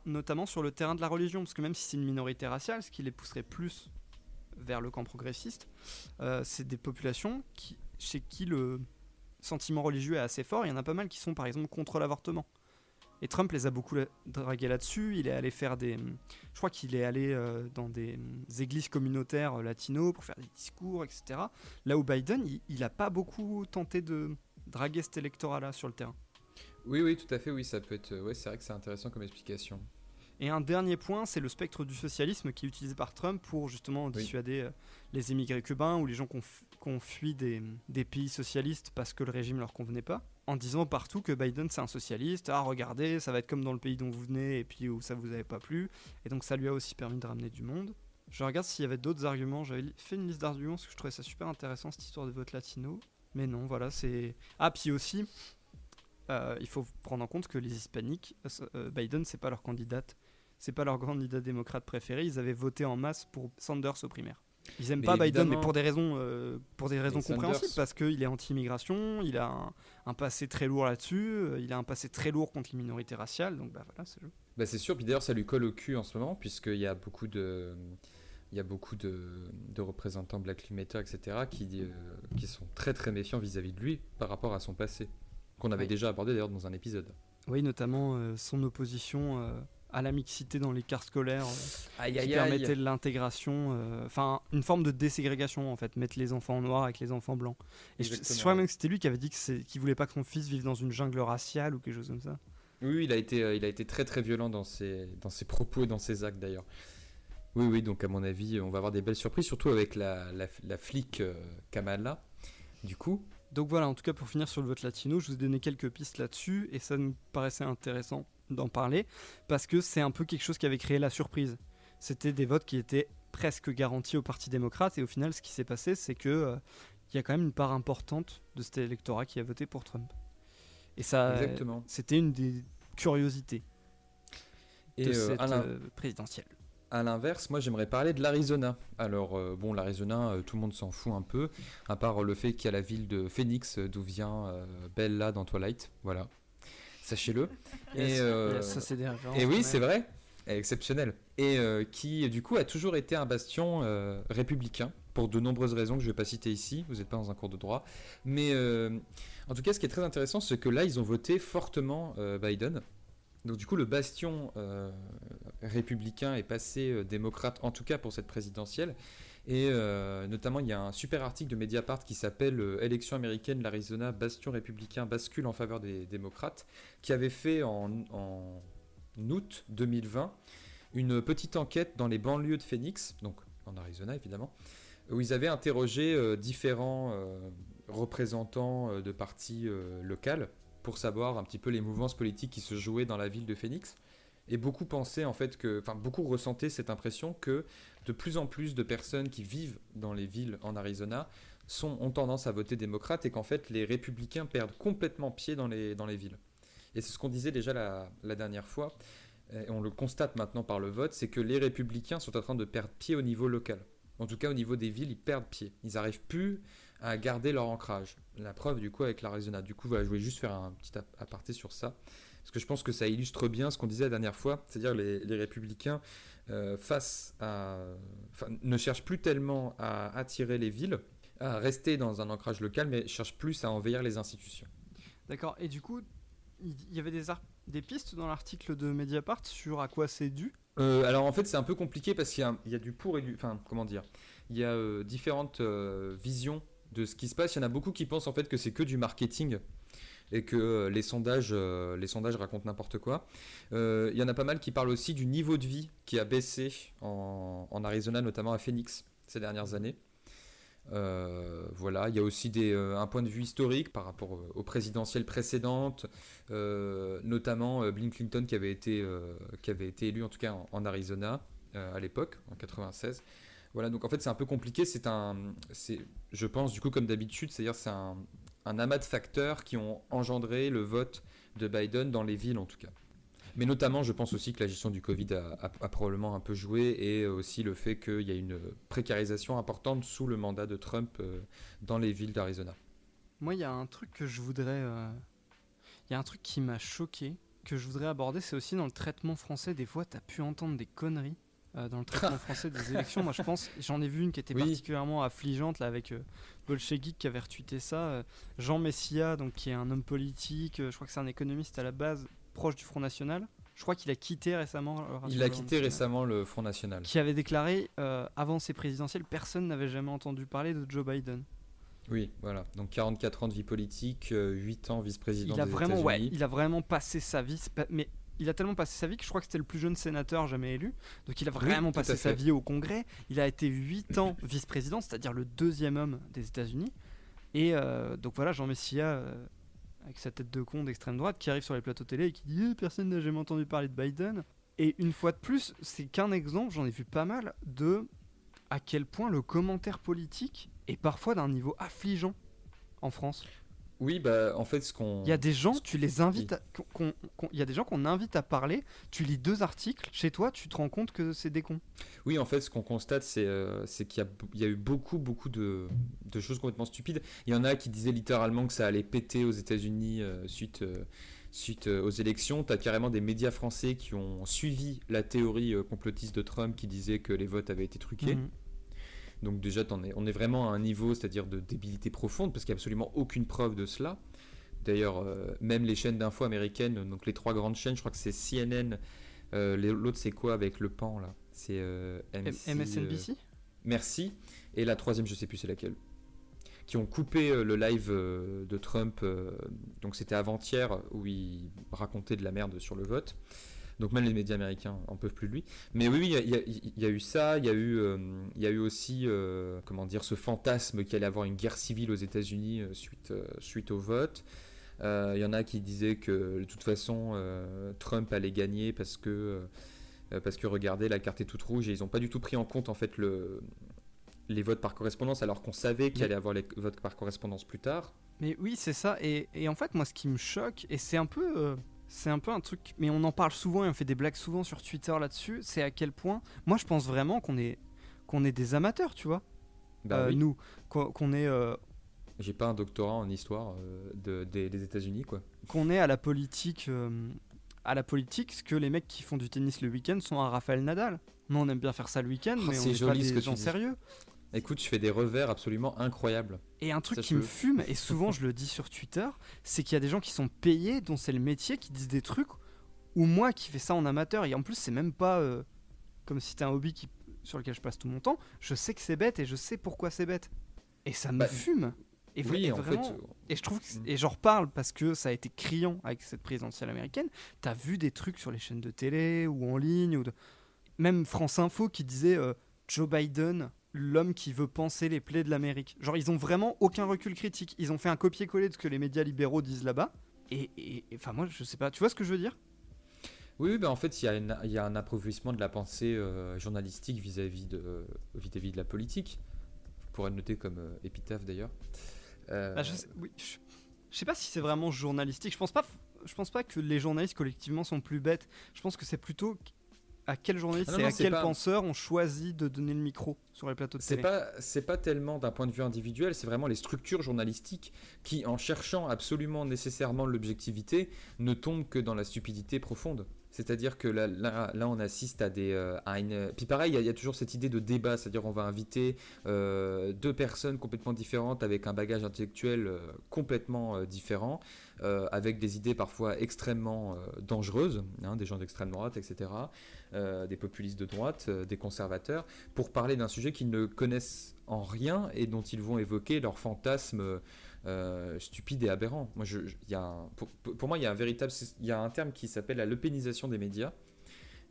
Notamment sur le terrain de la religion, parce que même si c'est une minorité raciale, ce qui les pousserait plus vers le camp progressiste, c'est des populations chez qui le sentiment religieux est assez fort. Il y en a pas mal qui sont par exemple contre l'avortement. Et Trump les a beaucoup dragués là-dessus. Il est allé faire je crois qu'il est allé dans des églises communautaires latinos pour faire des discours, etc. Là où Biden, il a pas beaucoup tenté de draguer cet électorat-là sur le terrain. Oui, tout à fait, oui, ça peut être... Ouais, c'est vrai que c'est intéressant comme explication. Et un dernier point, c'est le spectre du socialisme qui est utilisé par Trump pour justement dissuader les immigrés cubains ou les gens qui ont fui des pays socialistes parce que le régime leur convenait pas, en disant partout que Biden c'est un socialiste, regardez, ça va être comme dans le pays dont vous venez et puis où ça vous avait pas plu, et donc ça lui a aussi permis de ramener du monde. Je regarde s'il y avait d'autres arguments, j'avais fait une liste d'arguments parce que je trouvais ça super intéressant cette histoire de vote latino, mais non, voilà, c'est... Ah, puis aussi, il faut prendre en compte que les hispaniques, Biden c'est pas leur candidate. C'est pas leur candidat démocrate préféré. Ils avaient voté en masse pour Sanders aux primaires. Ils aiment pas Biden, mais pour des raisons compréhensibles, parce qu'il est anti-immigration, il a un passé très lourd là-dessus, il a un passé très lourd contre les minorités raciales, donc voilà, c'est joué. C'est sûr, puis d'ailleurs ça lui colle au cul en ce moment, puisqu'il y a beaucoup de représentants Black Lives Matter, etc., qui sont très très méfiants vis-à-vis de lui par rapport à son passé, qu'on avait déjà abordé d'ailleurs dans un épisode. Oui, notamment son opposition à la mixité dans les cartes scolaires, Aïe, qui aïe, permettait aïe. de l'intégration, enfin une forme de déségrégation en fait, mettre les enfants noirs avec les enfants blancs. Et je Exactement, crois ouais. même que c'était lui qui avait dit qu'il voulait pas que son fils vive dans une jungle raciale ou quelque chose comme ça. Oui, il a été très très violent dans ses propos et dans ses actes d'ailleurs. Oui, oui, donc à mon avis, on va avoir des belles surprises, surtout avec la flic Kamala, du coup. Donc voilà, en tout cas pour finir sur le vote latino, je vous ai donné quelques pistes là-dessus et ça nous paraissait intéressant d'en parler parce que c'est un peu quelque chose qui avait créé la surprise. C'était des votes qui étaient presque garantis au Parti démocrate et au final ce qui s'est passé c'est que il y a quand même une part importante de cet électorat qui a voté pour Trump. Et ça, Exactement. c'était une des curiosités de cette présidentielle. À l'inverse, moi j'aimerais parler de l'Arizona. Alors bon, l'Arizona, tout le monde s'en fout un peu, à part le fait qu'il y a la ville de Phoenix, d'où vient Bella dans Twilight, voilà, sachez-le. Ça c'est des références. Et oui, c'est vrai, exceptionnel. Et qui du coup a toujours été un bastion républicain, pour de nombreuses raisons que je ne vais pas citer ici, vous n'êtes pas dans un cours de droit. Mais en tout cas, ce qui est très intéressant, c'est que là, ils ont voté fortement Biden. Donc du coup, le bastion républicain est passé démocrate, en tout cas pour cette présidentielle. Et notamment, il y a un super article de Mediapart qui s'appelle Élection américaine, l'Arizona, bastion républicain bascule en faveur des démocrates, qui avait fait en août 2020 une petite enquête dans les banlieues de Phoenix, donc en Arizona évidemment, où ils avaient interrogé différents représentants de partis locaux pour savoir un petit peu les mouvances politiques qui se jouaient dans la ville de Phoenix. Et beaucoup pensaient en fait beaucoup ressentaient cette impression que de plus en plus de personnes qui vivent dans les villes en Arizona ont tendance à voter démocrate et qu'en fait les républicains perdent complètement pied dans les villes. Et c'est ce qu'on disait déjà la dernière fois, et on le constate maintenant par le vote, c'est que les républicains sont en train de perdre pied au niveau local. En tout cas au niveau des villes, ils perdent pied. Ils n'arrivent plus à garder leur ancrage. La preuve du coup avec l'Arizona. Du coup voilà, je voulais juste faire un petit aparté sur ça. Parce que je pense que ça illustre bien ce qu'on disait la dernière fois, c'est-à-dire les républicains ne cherchent plus tellement à attirer les villes, à rester dans un ancrage local, mais cherchent plus à envahir les institutions. D'accord, et du coup, il y avait des pistes dans l'article de Mediapart sur à quoi c'est dû. Alors en fait c'est un peu compliqué parce qu'il y a du pour et du... Enfin comment dire, il y a différentes visions de ce qui se passe. Il y en a beaucoup qui pensent en fait que c'est que du marketing et que les sondages racontent n'importe quoi. Il y en a pas mal qui parlent aussi du niveau de vie qui a baissé en Arizona, notamment à Phoenix, ces dernières années. Voilà, il y a aussi un point de vue historique par rapport aux présidentielles précédentes, notamment Bill Clinton qui avait été élu en tout cas en Arizona à l'époque, en 96. Voilà, donc en fait c'est un peu compliqué, je pense du coup comme d'habitude, c'est-à-dire c'est un amas de facteurs qui ont engendré le vote de Biden dans les villes en tout cas. Mais notamment, je pense aussi que la gestion du Covid a probablement un peu joué et aussi le fait qu'il y a une précarisation importante sous le mandat de Trump dans les villes d'Arizona. Moi, il y a un truc que je voudrais... Il y a un truc qui m'a choqué, que je voudrais aborder, c'est aussi dans le traitement français. Des fois, tu as pu entendre des conneries dans le traitement français des élections. Moi, je pense, j'en ai vu une qui était particulièrement affligeante là, avec Bolchegeek qui avait retweeté ça. Jean Messia, donc, qui est un homme politique, je crois que c'est un économiste à la base, proche du Front National. Je crois qu'il a quitté récemment. Il a quitté récemment le Front National. Qui avait déclaré, avant ses présidentielles, personne n'avait jamais entendu parler de Joe Biden. Oui, voilà. Donc 44 ans de vie politique, 8 ans vice-président des États-Unis. Ouais, il a vraiment passé sa vie, mais il a tellement passé sa vie que je crois que c'était le plus jeune sénateur jamais élu. Donc il a vraiment passé sa vie au Congrès. Il a été 8 ans vice-président, c'est-à-dire le deuxième homme des États-Unis. Et donc voilà, Jean Messia... avec sa tête de con d'extrême droite, qui arrive sur les plateaux télé et qui dit personne n'a jamais entendu parler de Biden. Et une fois de plus, c'est qu'un exemple, j'en ai vu pas mal, de à quel point le commentaire politique est parfois d'un niveau affligeant en France. Oui, bah en fait, il y a des gens, tu les invites, il y a des gens qu'on invite à parler. Tu lis 2 articles chez toi, tu te rends compte que c'est des cons. Oui, en fait, ce qu'on constate, c'est qu'il y a eu beaucoup de choses complètement stupides. Il y en a qui disaient littéralement que ça allait péter aux États-Unis suite aux élections. Tu as carrément des médias français qui ont suivi la théorie complotiste de Trump qui disait que les votes avaient été truqués. Donc déjà, on est vraiment à un niveau, c'est-à-dire de débilité profonde, parce qu'il n'y a absolument aucune preuve de cela. D'ailleurs, même les chaînes d'infos américaines, donc les 3 grandes chaînes, je crois que c'est CNN, L'autre, c'est quoi avec le pan là? C'est MSNBC. Merci. Et la troisième, je sais plus c'est laquelle. Qui ont coupé le live de Trump. Donc c'était avant-hier où il racontait de la merde sur le vote. Donc même les médias américains en peuvent plus de lui. Mais oui, il y a eu ça. Il y a eu aussi ce fantasme qu'il allait avoir une guerre civile aux États-Unis suite au vote. Il y en a qui disaient que de toute façon Trump allait gagner parce que regardez, la carte est toute rouge et ils n'ont pas du tout pris en compte en fait les votes par correspondance, alors qu'on savait qu'il allait avoir les votes par correspondance plus tard. Mais oui, c'est ça. Et en fait, moi, ce qui me choque, et c'est un peu un truc, mais on en parle souvent et on fait des blagues souvent sur Twitter là-dessus, c'est à quel point, moi, je pense vraiment qu'on est des amateurs, tu vois. Oui. Nous, qu'on est... J'ai pas un doctorat en histoire des États-Unis, quoi. Qu'on est à la politique, ce que les mecs qui font du tennis le week-end sont à Rafael Nadal. Nous, on aime bien faire ça le week-end, mais on n'est pas des gens sérieux. Écoute, je fais des revers absolument incroyables. Et un truc qui me fume, et souvent je le dis sur Twitter, c'est qu'il y a des gens qui sont payés, dont c'est le métier, qui disent des trucs, ou moi qui fais ça en amateur, et en plus c'est même pas comme si c'était un hobby sur lequel je passe tout mon temps, je sais que c'est bête et je sais pourquoi c'est bête. Et ça me fume. Et vraiment, et je trouve et j'en reparle parce que ça a été criant avec cette présidentielle américaine. T'as vu des trucs sur les chaînes de télé ou en ligne, même France Info qui disait Joe Biden, l'homme qui veut penser les plaies de l'Amérique. Genre, ils ont vraiment aucun recul critique. Ils ont fait un copier-coller de ce que les médias libéraux disent là-bas. Et enfin, moi, je sais pas. Tu vois ce que je veux dire ? Oui, en fait, il y a un appauvrissement de la pensée journalistique vis-à-vis de la politique. On pourrait le noter comme épitaphe d'ailleurs. Je sais pas si c'est vraiment journalistique. Je pense pas que les journalistes collectivement sont plus bêtes. Je pense que c'est plutôt à quel journaliste et à quel penseur on choisit de donner le micro sur les plateaux de télé. C'est pas tellement d'un point de vue individuel, c'est vraiment les structures journalistiques qui, en cherchant absolument nécessairement l'objectivité, ne tombent que dans la stupidité profonde. C'est-à-dire que là on assiste à une... Puis pareil, il y a toujours cette idée de débat, c'est-à-dire on va inviter deux personnes complètement différentes avec un bagage intellectuel complètement différent, avec des idées parfois extrêmement dangereuses, des gens d'extrême droite, etc., des populistes de droite, des conservateurs, pour parler d'un sujet qu'ils ne connaissent en rien et dont ils vont évoquer leurs fantasmes stupide et aberrant. Moi, pour moi, il y a un terme qui s'appelle la lepénisation des médias.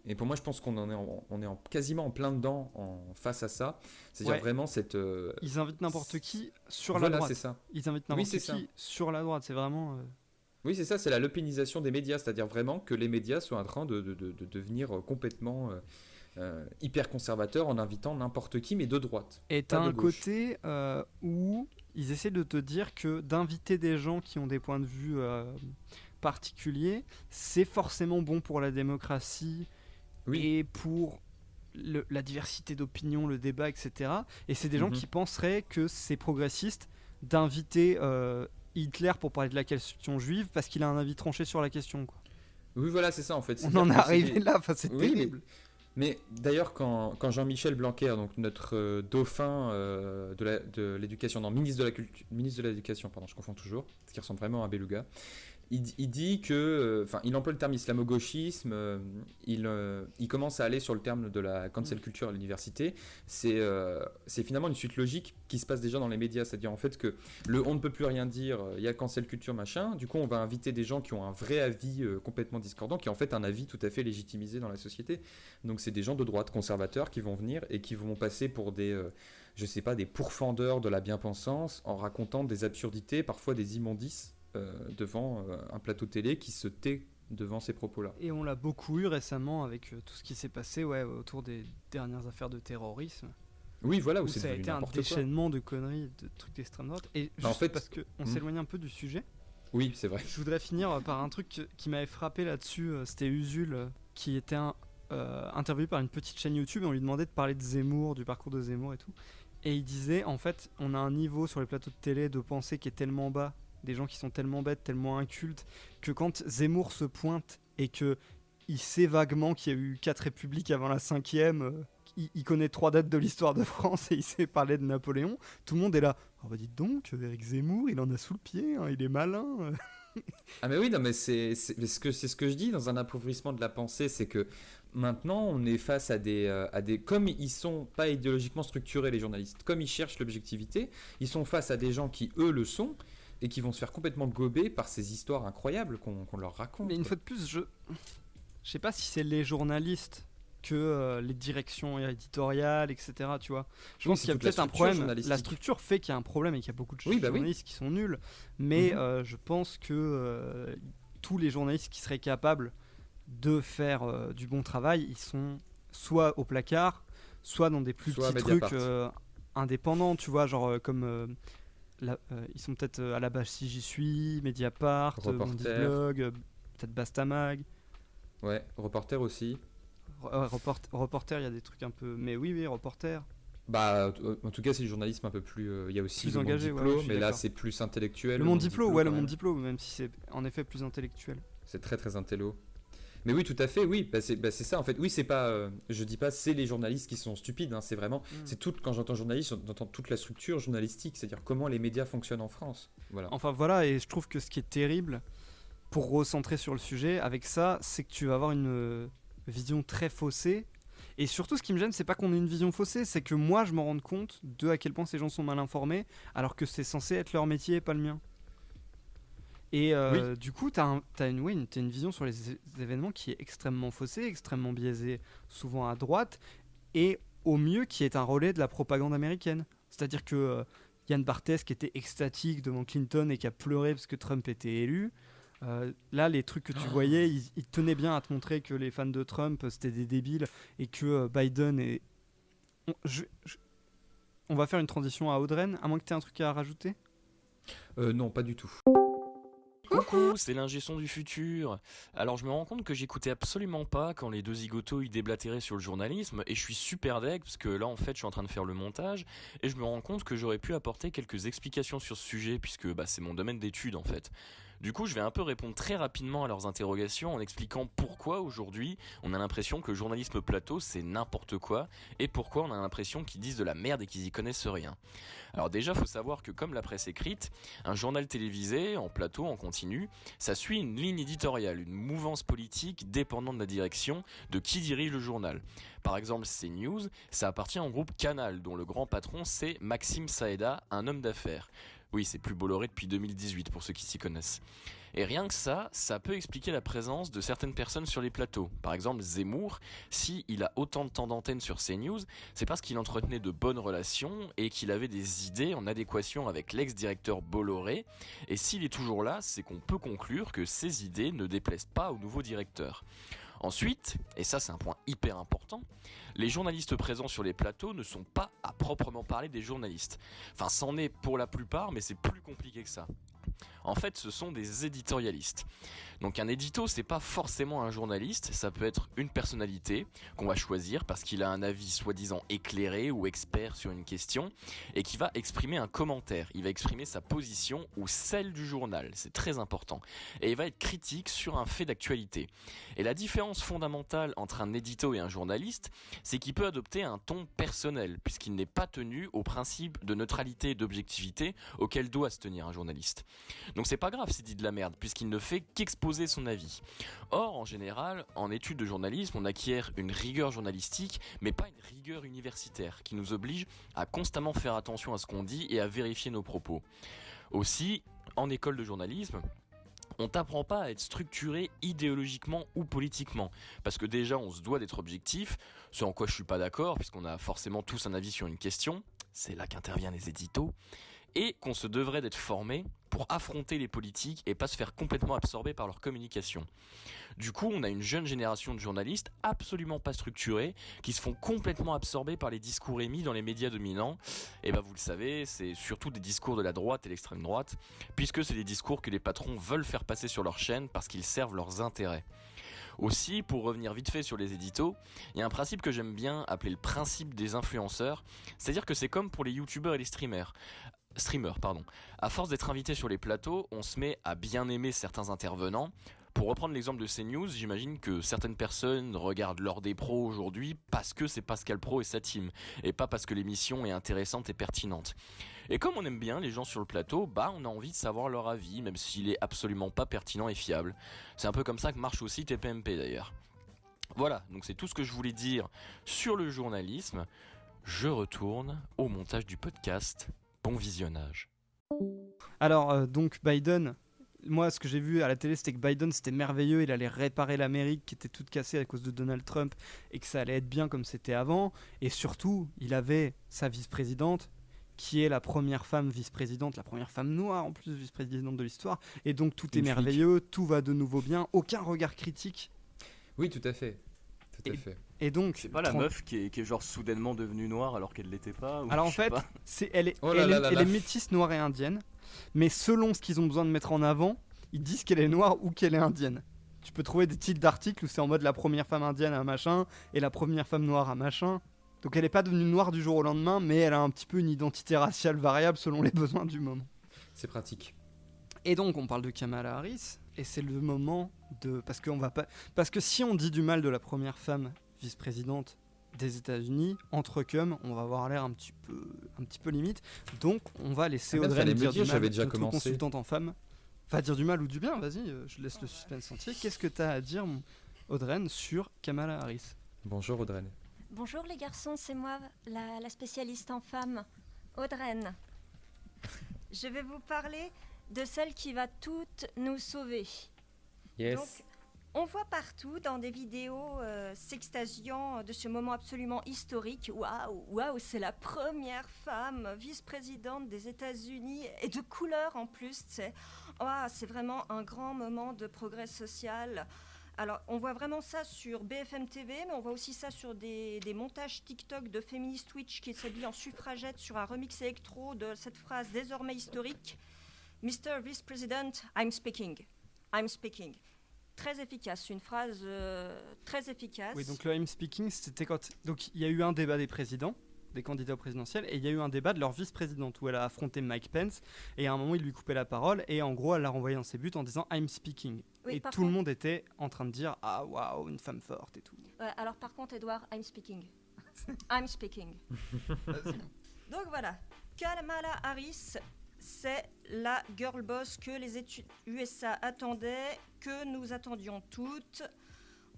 Et pour moi, je pense qu'on est quasiment en plein dedans face à ça. C'est-à-dire vraiment cette... Ils invitent n'importe qui sur la droite. Voilà, c'est ça. Ils invitent n'importe qui sur la droite. C'est vraiment... Oui, c'est ça, c'est la lepénisation des médias. C'est-à-dire vraiment que les médias sont en train de devenir complètement... hyper conservateurs en invitant n'importe qui, mais de droite. Et t'as un côté où ils essaient de te dire que d'inviter des gens qui ont des points de vue particuliers, c'est forcément bon pour la démocratie et pour la diversité d'opinions, le débat, etc. Et c'est des gens qui penseraient que c'est progressiste d'inviter Hitler pour parler de la question juive parce qu'il a un avis tranché sur la question, quoi. Oui, voilà, c'est ça en fait. On en est arrivé là, c'est terrible. Mais d'ailleurs, quand Jean-Michel Blanquer, donc notre dauphin de l'éducation, non, ministre de l'éducation, pardon, je confonds toujours, ce qui ressemble vraiment à un beluga, il dit que, il emploie le terme islamo-gauchisme, il commence à aller sur le terme de la cancel culture à l'université. C'est finalement une suite logique qui se passe déjà dans les médias, c'est-à-dire en fait que on ne peut plus rien dire, il y a cancel culture machin, du coup on va inviter des gens qui ont un vrai avis complètement discordant, qui est en fait un avis tout à fait légitimisé dans la société. Donc c'est des gens de droite conservateurs qui vont venir et qui vont passer pour des pourfendeurs de la bien-pensance en racontant des absurdités, parfois des immondices, devant un plateau télé qui se tait devant ces propos-là. Et on l'a beaucoup eu récemment avec tout ce qui s'est passé autour des dernières affaires de terrorisme. Oui, voilà, où ça a été un déchaînement de conneries, de trucs d'extrême droite. Et juste en fait, parce qu'on s'éloigne un peu du sujet. Oui, c'est vrai. Je voudrais finir par un truc qui m'avait frappé là-dessus. C'était Usul qui était interviewé par une petite chaîne YouTube et on lui demandait de parler de Zemmour, du parcours de Zemmour et tout. Et il disait, en fait, on a un niveau sur les plateaux de télé de pensée qui est tellement bas, des gens qui sont tellement bêtes, tellement incultes, que quand Zemmour se pointe et qu'il sait vaguement qu'il y a eu 4 républiques avant la 5e, il connaît 3 dates de l'histoire de France et il sait parler de Napoléon, tout le monde est là. Oh bah dites donc, Éric Zemmour, il en a sous le pied, hein, il est malin. Ah mais oui, non mais c'est ce que je dis dans un appauvrissement de la pensée, c'est que maintenant on est face à des comme ils sont pas idéologiquement structurés les journalistes, comme ils cherchent l'objectivité, ils sont face à des gens qui eux le sont et qui vont se faire complètement gober par ces histoires incroyables qu'on leur raconte. Mais une fois de plus, je sais pas si c'est les journalistes que les directions éditoriales, etc. Tu vois, je pense qu'il y a peut-être un problème. La structure fait qu'il y a un problème et qu'il y a beaucoup de journalistes qui sont nuls. Mais je pense que tous les journalistes qui seraient capables de faire du bon travail, ils sont soit au placard, soit dans des plus petits trucs indépendants. Tu vois, genre comme ils sont peut-être à la base Si J'y suis, Mediapart, Mondi Blog, peut-être Bastamag. Ouais, Reporter aussi. Reporter, il y a des trucs un peu. Mais oui, Reporter. Bah, en tout cas, c'est du journalisme un peu plus. Il y a aussi plus le engagé, Monde Diplo, mais d'accord. là, c'est plus intellectuel. Le Monde Diplo, ouais, le Monde Diplo, même si c'est en effet plus intellectuel. C'est très très intello. Mais oui, tout à fait, oui. C'est ça, en fait. Oui, c'est pas. Je dis pas c'est les journalistes qui sont stupides, hein, c'est vraiment. C'est tout. Quand j'entends journaliste, j'entends toute la structure journalistique, c'est-à-dire comment les médias fonctionnent en France. Voilà. Enfin, voilà, et je trouve que ce qui est terrible, pour recentrer sur le sujet, avec ça, c'est que tu vas avoir une vision très faussée. Et surtout, ce qui me gêne, c'est pas qu'on ait une vision faussée, c'est que moi, je me rende compte de à quel point ces gens sont mal informés, alors que c'est censé être leur métier et pas le mien. Et du coup, t'as une vision sur les événements qui est extrêmement faussée, extrêmement biaisée, souvent à droite, et au mieux qui est un relais de la propagande américaine. C'est-à-dire que Yann Barthès, qui était extatique devant Clinton et qui a pleuré parce que Trump était élu, là, les trucs que tu voyais, ils tenaient bien à te montrer que les fans de Trump, c'était des débiles, et que Biden est... On va faire une transition à Audrey, à moins que tu aies un truc à rajouter. Non, pas du tout. Coucou, c'est l'ingé son du futur. Alors je me rends compte que j'écoutais absolument pas quand les deux zigotos y déblatéraient sur le journalisme et je suis super deg parce que là en fait je suis en train de faire le montage et je me rends compte que j'aurais pu apporter quelques explications sur ce sujet puisque c'est mon domaine d'étude en fait. Du coup, je vais un peu répondre très rapidement à leurs interrogations en expliquant pourquoi aujourd'hui on a l'impression que le journalisme plateau c'est n'importe quoi et pourquoi on a l'impression qu'ils disent de la merde et qu'ils y connaissent rien. Alors déjà, faut savoir que comme la presse écrite, un journal télévisé, en plateau, en continu, ça suit une ligne éditoriale, une mouvance politique dépendant de la direction de qui dirige le journal. Par exemple, CNews, ça appartient au groupe Canal, dont le grand patron c'est Maxime Saeda, un homme d'affaires. Oui, c'est plus Bolloré depuis 2018 pour ceux qui s'y connaissent. Et rien que ça peut expliquer la présence de certaines personnes sur les plateaux. Par exemple, Zemmour, s'il a autant de temps d'antenne sur CNews, c'est parce qu'il entretenait de bonnes relations et qu'il avait des idées en adéquation avec l'ex-directeur Bolloré. Et s'il est toujours là, c'est qu'on peut conclure que ces idées ne déplaisent pas au nouveau directeur. Ensuite, et ça c'est un point hyper important, les journalistes présents sur les plateaux ne sont pas à proprement parler des journalistes. Enfin, c'en est pour la plupart, mais c'est plus compliqué que ça. En fait, ce sont des éditorialistes. Donc un édito, c'est pas forcément un journaliste, ça peut être une personnalité qu'on va choisir parce qu'il a un avis soi-disant éclairé ou expert sur une question et qui va exprimer un commentaire. Il va exprimer sa position ou celle du journal, c'est très important. Et il va être critique sur un fait d'actualité. Et la différence fondamentale entre un édito et un journaliste, c'est qu'il peut adopter un ton personnel puisqu'il n'est pas tenu au principe de neutralité et d'objectivité auquel doit se tenir un journaliste. Donc c'est pas grave s'il dit de la merde puisqu'il ne fait qu'exposer son avis. Or, en général, en études de journalisme, on acquiert une rigueur journalistique, mais pas une rigueur universitaire, qui nous oblige à constamment faire attention à ce qu'on dit et à vérifier nos propos. Aussi, en école de journalisme, on t'apprend pas à être structuré idéologiquement ou politiquement, parce que déjà on se doit d'être objectif, ce en quoi je suis pas d'accord, puisqu'on a forcément tous un avis sur une question, c'est là qu'interviennent les éditos, et qu'on se devrait d'être formé pour affronter les politiques et pas se faire complètement absorber par leur communication. Du coup, on a une jeune génération de journalistes absolument pas structurés qui se font complètement absorber par les discours émis dans les médias dominants. Et vous le savez, c'est surtout des discours de la droite et l'extrême droite, puisque c'est des discours que les patrons veulent faire passer sur leur chaîne parce qu'ils servent leurs intérêts. Aussi, pour revenir vite fait sur les éditos, il y a un principe que j'aime bien appeler le principe des influenceurs, c'est-à-dire que c'est comme pour les youtubeurs et les streamers. À force d'être invité sur les plateaux, on se met à bien aimer certains intervenants, Pour reprendre l'exemple de CNews, j'imagine que certaines personnes regardent l'heure des pros aujourd'hui parce que c'est Pascal Praud et sa team, et pas parce que l'émission est intéressante et pertinente. Et comme on aime bien les gens sur le plateau, on a envie de savoir leur avis, même s'il est absolument pas pertinent et fiable. C'est un peu comme ça que marche aussi TPMP d'ailleurs. Voilà, donc c'est tout ce que je voulais dire sur le journalisme. Je retourne au montage du podcast. Bon visionnage. Alors, donc Biden, moi ce que j'ai vu à la télé, c'était que Biden c'était merveilleux, il allait réparer l'Amérique qui était toute cassée à cause de Donald Trump et que ça allait être bien comme c'était avant. Et surtout, il avait sa vice-présidente qui est la première femme vice-présidente, la première femme noire en plus vice-présidente de l'histoire. Et donc tout est merveilleux, tout va de nouveau bien, aucun regard critique. Oui, tout à fait. Tout à fait. Et donc, c'est pas la meuf qui est genre soudainement devenue noire alors qu'elle l'était pas. Ou alors en fait, elle est métisse noire et indienne, mais selon ce qu'ils ont besoin de mettre en avant, ils disent qu'elle est noire ou qu'elle est indienne. Tu peux trouver des titres d'articles où c'est en mode la première femme indienne à machin et la première femme noire à machin. Donc elle est pas devenue noire du jour au lendemain, mais elle a un petit peu une identité raciale variable selon les besoins du moment. C'est pratique. Et donc on parle de Kamala Harris, et c'est le moment de... Parce que si on dit du mal de la première femme vice-présidente des États-Unis, entre cum, on va avoir l'air un petit peu limite. Donc on va laisser Audrey dire du mal, notre consultante en femme. Va dire du mal ou du bien, vas-y, je laisse le suspense entier. Qu'est-ce que tu as à dire, Audrey, sur Kamala Harris ? Bonjour Audrey. Bonjour les garçons, c'est moi, la spécialiste en femmes, Audrey. Je vais vous parler de celle qui va toutes nous sauver. Yes. Donc, on voit partout dans des vidéos s'extasiant de ce moment absolument historique. Waouh, c'est la première femme vice-présidente des États-Unis et de couleur en plus. C'est vraiment un grand moment de progrès social. Alors, on voit vraiment ça sur BFM TV, mais on voit aussi ça sur des montages TikTok de féministes Twitch qui s'habillent en suffragette sur un remix électro de cette phrase désormais historique. Mr. Vice President, I'm speaking. I'm speaking. Très efficace, une phrase très efficace. Oui, donc le I'm speaking, c'était quand... Donc il y a eu un débat des présidents, des candidats au présidentiel, et il y a eu un débat de leur vice-présidente où elle a affronté Mike Pence, et à un moment il lui coupait la parole, et en gros elle l'a renvoyé dans ses buts en disant I'm speaking. Oui, et tout le monde était en train de dire ah waouh, une femme forte et tout. Alors par contre, Edouard, I'm speaking. I'm speaking. Donc voilà, Kamala Harris, c'est la girl boss que les USA attendaient, que nous attendions toutes.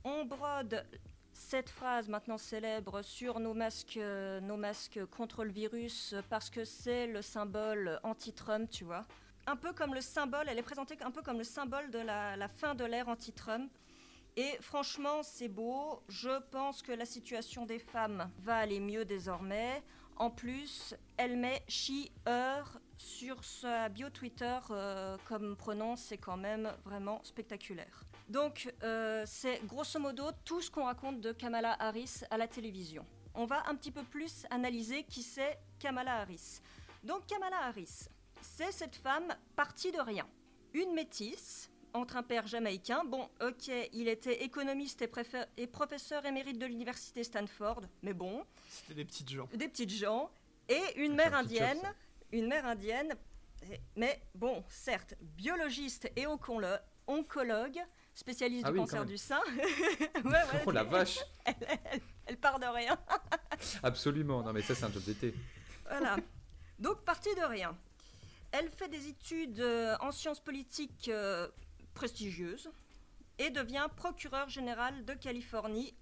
On brode cette phrase maintenant célèbre sur nos masques contre le virus parce que c'est le symbole anti-Trump, tu vois. Un peu comme le symbole, elle est présentée un peu comme le symbole de la fin de l'ère anti-Trump. Et franchement, c'est beau. Je pense que la situation des femmes va aller mieux désormais. En plus, elle met she, her sur sa bio Twitter comme pronom, c'est quand même vraiment spectaculaire. Donc, c'est grosso modo tout ce qu'on raconte de Kamala Harris à la télévision. On va un petit peu plus analyser qui c'est Kamala Harris. Donc, Kamala Harris, c'est cette femme partie de rien. Une métisse entre un père jamaïcain, bon, ok, il était économiste et professeur émérite de l'université Stanford, mais bon. C'était des petites gens. Des petites gens. Et une mère indienne, mais bon, certes, biologiste et oncologue, spécialiste du cancer du sein. Ouais, oh la vache. Elle part de rien. Absolument, non mais ça c'est un job d'été. Voilà, donc partie de rien. Elle fait des études en sciences politiques prestigieuses et devient procureure générale de Californie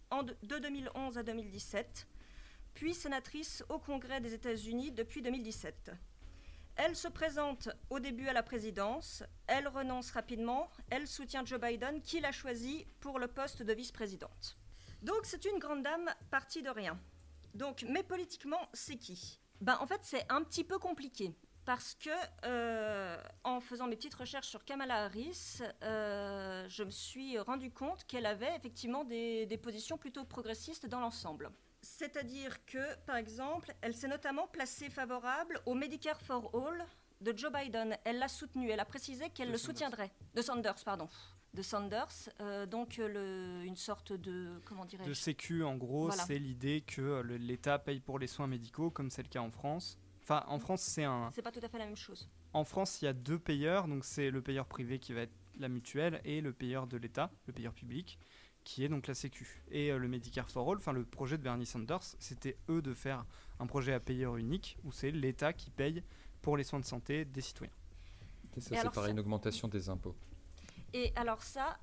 de 2011 à 2017, puis sénatrice au Congrès des États-Unis depuis 2017. Elle se présente au début à la présidence, elle renonce rapidement, elle soutient Joe Biden qui l'a choisie pour le poste de vice-présidente. Donc c'est une grande dame partie de rien. Donc, mais politiquement, c'est qui ? En fait, c'est un petit peu compliqué. Parce que, en faisant mes petites recherches sur Kamala Harris, je me suis rendu compte qu'elle avait effectivement des positions plutôt progressistes dans l'ensemble. C'est-à-dire que, par exemple, elle s'est notamment placée favorable au Medicare for All de Joe Biden. Elle l'a soutenu, elle a précisé qu'elle le soutiendrait. De Sanders, donc une sorte de, comment dirais-je ? De sécu, en gros, voilà. C'est l'idée que l'État paye pour les soins médicaux, comme c'est le cas en France. Enfin, en France, c'est pas tout à fait la même chose. En France, il y a deux payeurs, donc c'est le payeur privé qui va être la mutuelle et le payeur de l'État, le payeur public, qui est donc la Sécu. Et le Medicare for All, le projet de Bernie Sanders, c'était eux de faire un projet à payeur unique, où c'est l'État qui paye pour les soins de santé des citoyens. Et ça, c'est pareil, une augmentation des impôts. Et alors ça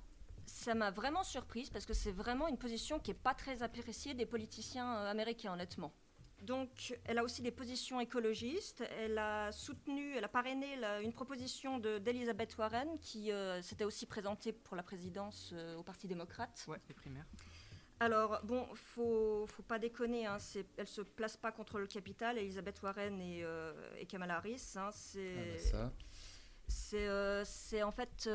m'a vraiment surprise, parce que c'est vraiment une position qui n'est pas très appréciée des politiciens américains, honnêtement. Donc, elle a aussi des positions écologistes. Elle a parrainé une proposition d'Elizabeth Warren, qui s'était aussi présentée pour la présidence au Parti démocrate. Ouais, les primaires. Alors, bon, faut pas déconner, hein, elle se place pas contre le capital, Elizabeth Warren et Kamala Harris. Hein, c'est en fait,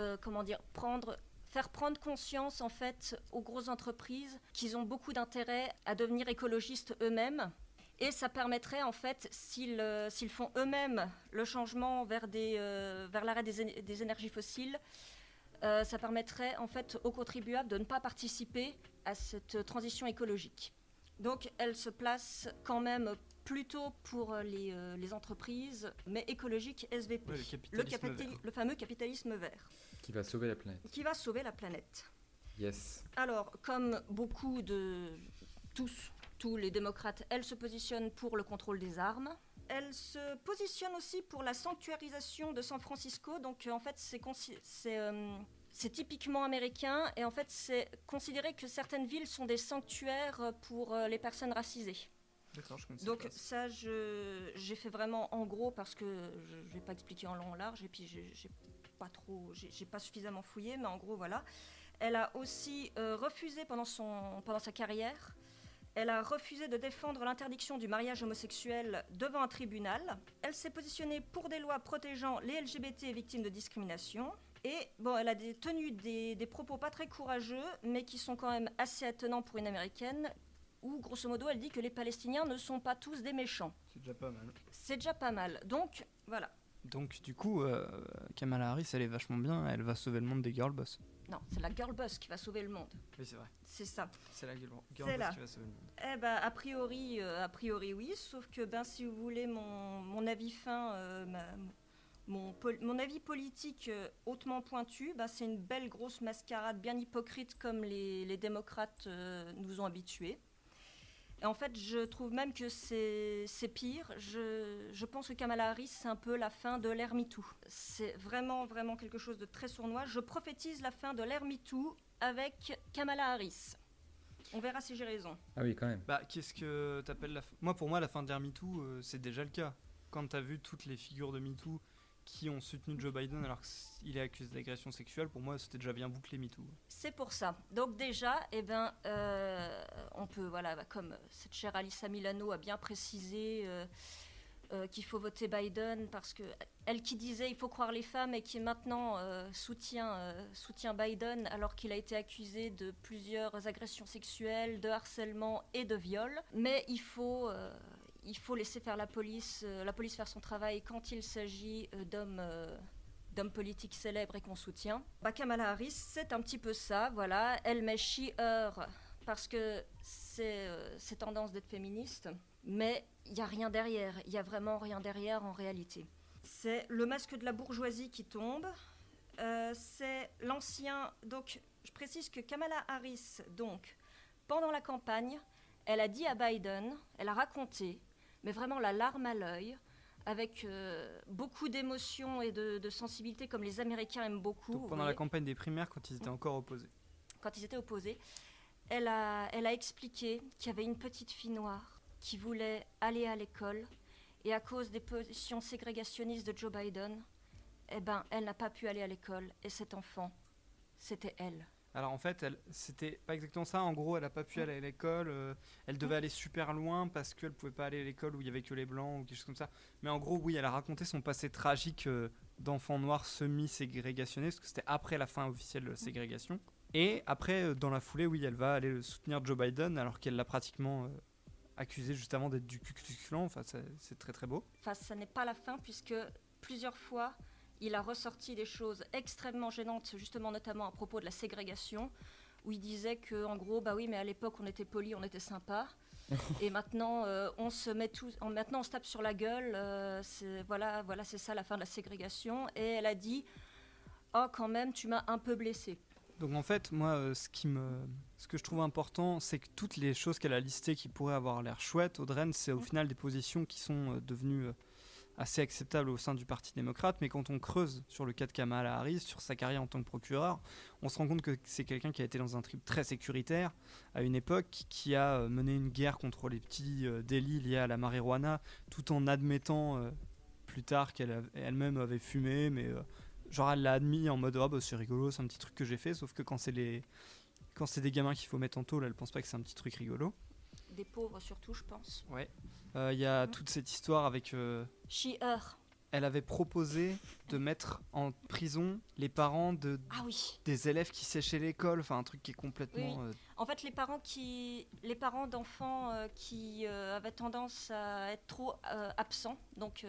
faire prendre conscience en fait aux grosses entreprises qu'ils ont beaucoup d'intérêt à devenir écologistes eux-mêmes. Et ça permettrait, en fait, s'ils font eux-mêmes le changement vers l'arrêt des énergies fossiles, ça permettrait, en fait, aux contribuables de ne pas participer à cette transition écologique. Donc, elle se place quand même plutôt pour les entreprises, mais écologiques SVP. Ouais, le fameux capitalisme vert. Qui va sauver la planète. Qui va sauver la planète. Yes. Alors, comme beaucoup tous les démocrates, elle se positionne pour le contrôle des armes. Elle se positionne aussi pour la sanctuarisation de San Francisco. Donc, en fait, c'est typiquement américain. Et en fait, c'est considéré que certaines villes sont des sanctuaires pour les personnes racisées. D'accord, je connaissais Donc, pas. ça, j'ai fait vraiment en gros parce que je ne vais pas expliquer en long en large. Et puis, j'ai pas suffisamment fouillé. Mais en gros, voilà. Elle a aussi refusé pendant sa carrière. Elle a refusé de défendre l'interdiction du mariage homosexuel devant un tribunal. Elle s'est positionnée pour des lois protégeant les LGBT et victimes de discrimination. Et bon, elle a tenu des propos pas très courageux, mais qui sont quand même assez étonnants pour une Américaine, où grosso modo elle dit que les Palestiniens ne sont pas tous des méchants. C'est déjà pas mal. C'est déjà pas mal. Donc, voilà. Donc du coup, Kamala Harris, elle est vachement bien, elle va sauver le monde des girl boss. Non, c'est la girl boss qui va sauver le monde. Oui, c'est vrai. C'est ça. C'est la girl boss qui va sauver le monde. Eh ben, a priori oui, sauf que si vous voulez mon avis fin, mon avis politique hautement pointu, c'est une belle grosse mascarade bien hypocrite comme les démocrates nous ont habitués. Et en fait, je trouve même que c'est pire. Je pense que Kamala Harris, c'est un peu la fin de l'ère MeToo. C'est vraiment, vraiment quelque chose de très sournois. Je prophétise la fin de l'ère MeToo avec Kamala Harris. On verra si j'ai raison. Ah oui, quand même. Qu'est-ce que t'appelles la fin ? Pour moi, la fin de l'ère MeToo, c'est déjà le cas. Quand t'as vu toutes les figures de MeToo qui ont soutenu Joe Biden alors qu'il est accusé d'agression sexuelle, pour moi, c'était déjà bien bouclé MeToo. C'est pour ça. Donc déjà, on peut, comme cette chère Alyssa Milano a bien précisé qu'il faut voter Biden parce que elle qui disait il faut croire les femmes et qui maintenant soutient Biden alors qu'il a été accusé de plusieurs agressions sexuelles, de harcèlement et de viol. Mais il faut laisser faire la police faire son travail quand il s'agit d'hommes politiques célèbres et qu'on soutient. Kamala Harris, c'est un petit peu ça, voilà. Elle met she-her parce que c'est tendance d'être féministe, mais il n'y a rien derrière. Il n'y a vraiment rien derrière en réalité. C'est le masque de la bourgeoisie qui tombe. C'est l'ancien... Donc, je précise que Kamala Harris, donc, pendant la campagne, elle a dit à Biden, elle a raconté, mais vraiment la larme à l'œil, avec beaucoup d'émotions et de sensibilité, comme les Américains aiment beaucoup. Donc pendant la campagne des primaires, quand ils étaient encore opposés. Quand ils étaient opposés, elle a expliqué qu'il y avait une petite fille noire qui voulait aller à l'école, et à cause des positions ségrégationnistes de Joe Biden, elle n'a pas pu aller à l'école, et cet enfant, c'était elle. Alors en fait, c'était pas exactement ça. En gros, elle a pas pu aller à l'école. Elle devait aller super loin parce qu'elle pouvait pas aller à l'école où il y avait que les blancs ou quelque chose comme ça. Mais en gros, oui, elle a raconté son passé tragique d'enfant noir semi-ségrégationniste, parce que c'était après la fin officielle de la ségrégation. Et après, dans la foulée, oui, elle va aller soutenir Joe Biden alors qu'elle l'a pratiquement accusé juste avant d'être du Ku Klux Klan. Enfin, c'est très très beau. Enfin, ça n'est pas la fin puisque plusieurs fois, il a ressorti des choses extrêmement gênantes, justement notamment à propos de la ségrégation, où il disait que, en gros, oui, mais à l'époque on était polis, on était sympa, et maintenant on se met maintenant on se tape sur la gueule. C'est ça la fin de la ségrégation. Et elle a dit, « Oh, quand même, tu m'as un peu blessé ». Donc en fait, moi, ce que je trouve important, c'est que toutes les choses qu'elle a listées qui pourraient avoir l'air chouettes, Audrey, c'est au final des positions qui sont devenues assez acceptables au sein du Parti démocrate, mais quand on creuse sur le cas de Kamala Harris, sur sa carrière en tant que procureur, on se rend compte que c'est quelqu'un qui a été dans un trip très sécuritaire à une époque, qui a mené une guerre contre les petits délits liés à la marijuana, tout en admettant plus tard qu'elle elle-même avait fumé, mais genre elle l'a admis en mode bah, c'est rigolo, c'est un petit truc que j'ai fait, sauf que quand c'est des gamins qu'il faut mettre en tôle, elle pense pas que c'est un petit truc rigolo. Des pauvres surtout, je pense. Ouais. Il y a toute cette histoire avec She, her. Elle avait proposé de mettre en prison les parents des élèves qui séchaient l'école, enfin un truc qui est complètement... Oui. En fait, les parents d'enfants qui avaient tendance à être trop absents, donc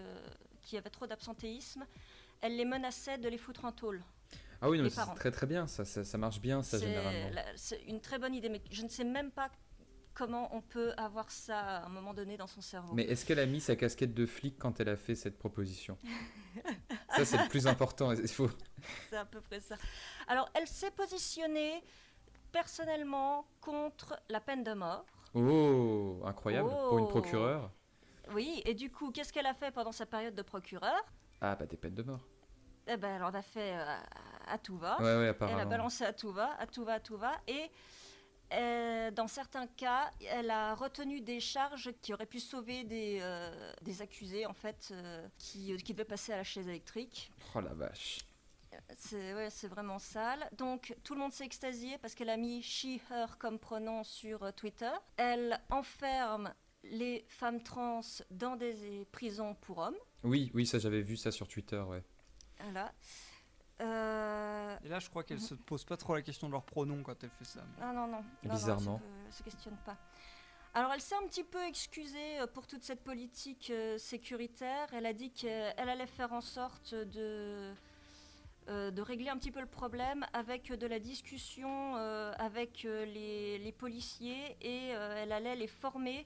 qui avaient trop d'absentéisme, elle les menaçait de les foutre en tôle. Ah oui, c'est très très bien, ça marche bien ça généralement. C'est une très bonne idée, mais je ne sais même pas comment on peut avoir ça à un moment donné dans son cerveau. Mais est-ce qu'elle a mis sa casquette de flic quand elle a fait cette proposition? Ça, c'est le plus important. C'est à peu près ça. Alors, elle s'est positionnée personnellement contre la peine de mort. Oh, incroyable, pour une procureure. Oui, et du coup, qu'est-ce qu'elle a fait pendant sa période de procureur? Ah, bah des peines de mort. Eh ben, elle en a fait à tout va. Ouais, apparemment. Elle a balancé à tout va. Et dans certains cas, elle a retenu des charges qui auraient pu sauver des accusés, en fait, qui devaient passer à la chaise électrique. Oh la vache. C'est vraiment sale. Donc, tout le monde s'est extasié parce qu'elle a mis she, her comme pronom sur Twitter. Elle enferme les femmes trans dans des prisons pour hommes. Oui, ça j'avais vu ça sur Twitter, ouais. Voilà. Et là, je crois qu'elle se pose pas trop la question de leur pronom quand elle fait ça. Mais... Non. Bizarrement. Elle se questionne pas. Alors, elle s'est un petit peu excusée pour toute cette politique sécuritaire. Elle a dit qu'elle allait faire en sorte de régler un petit peu le problème avec de la discussion avec les policiers et elle allait les former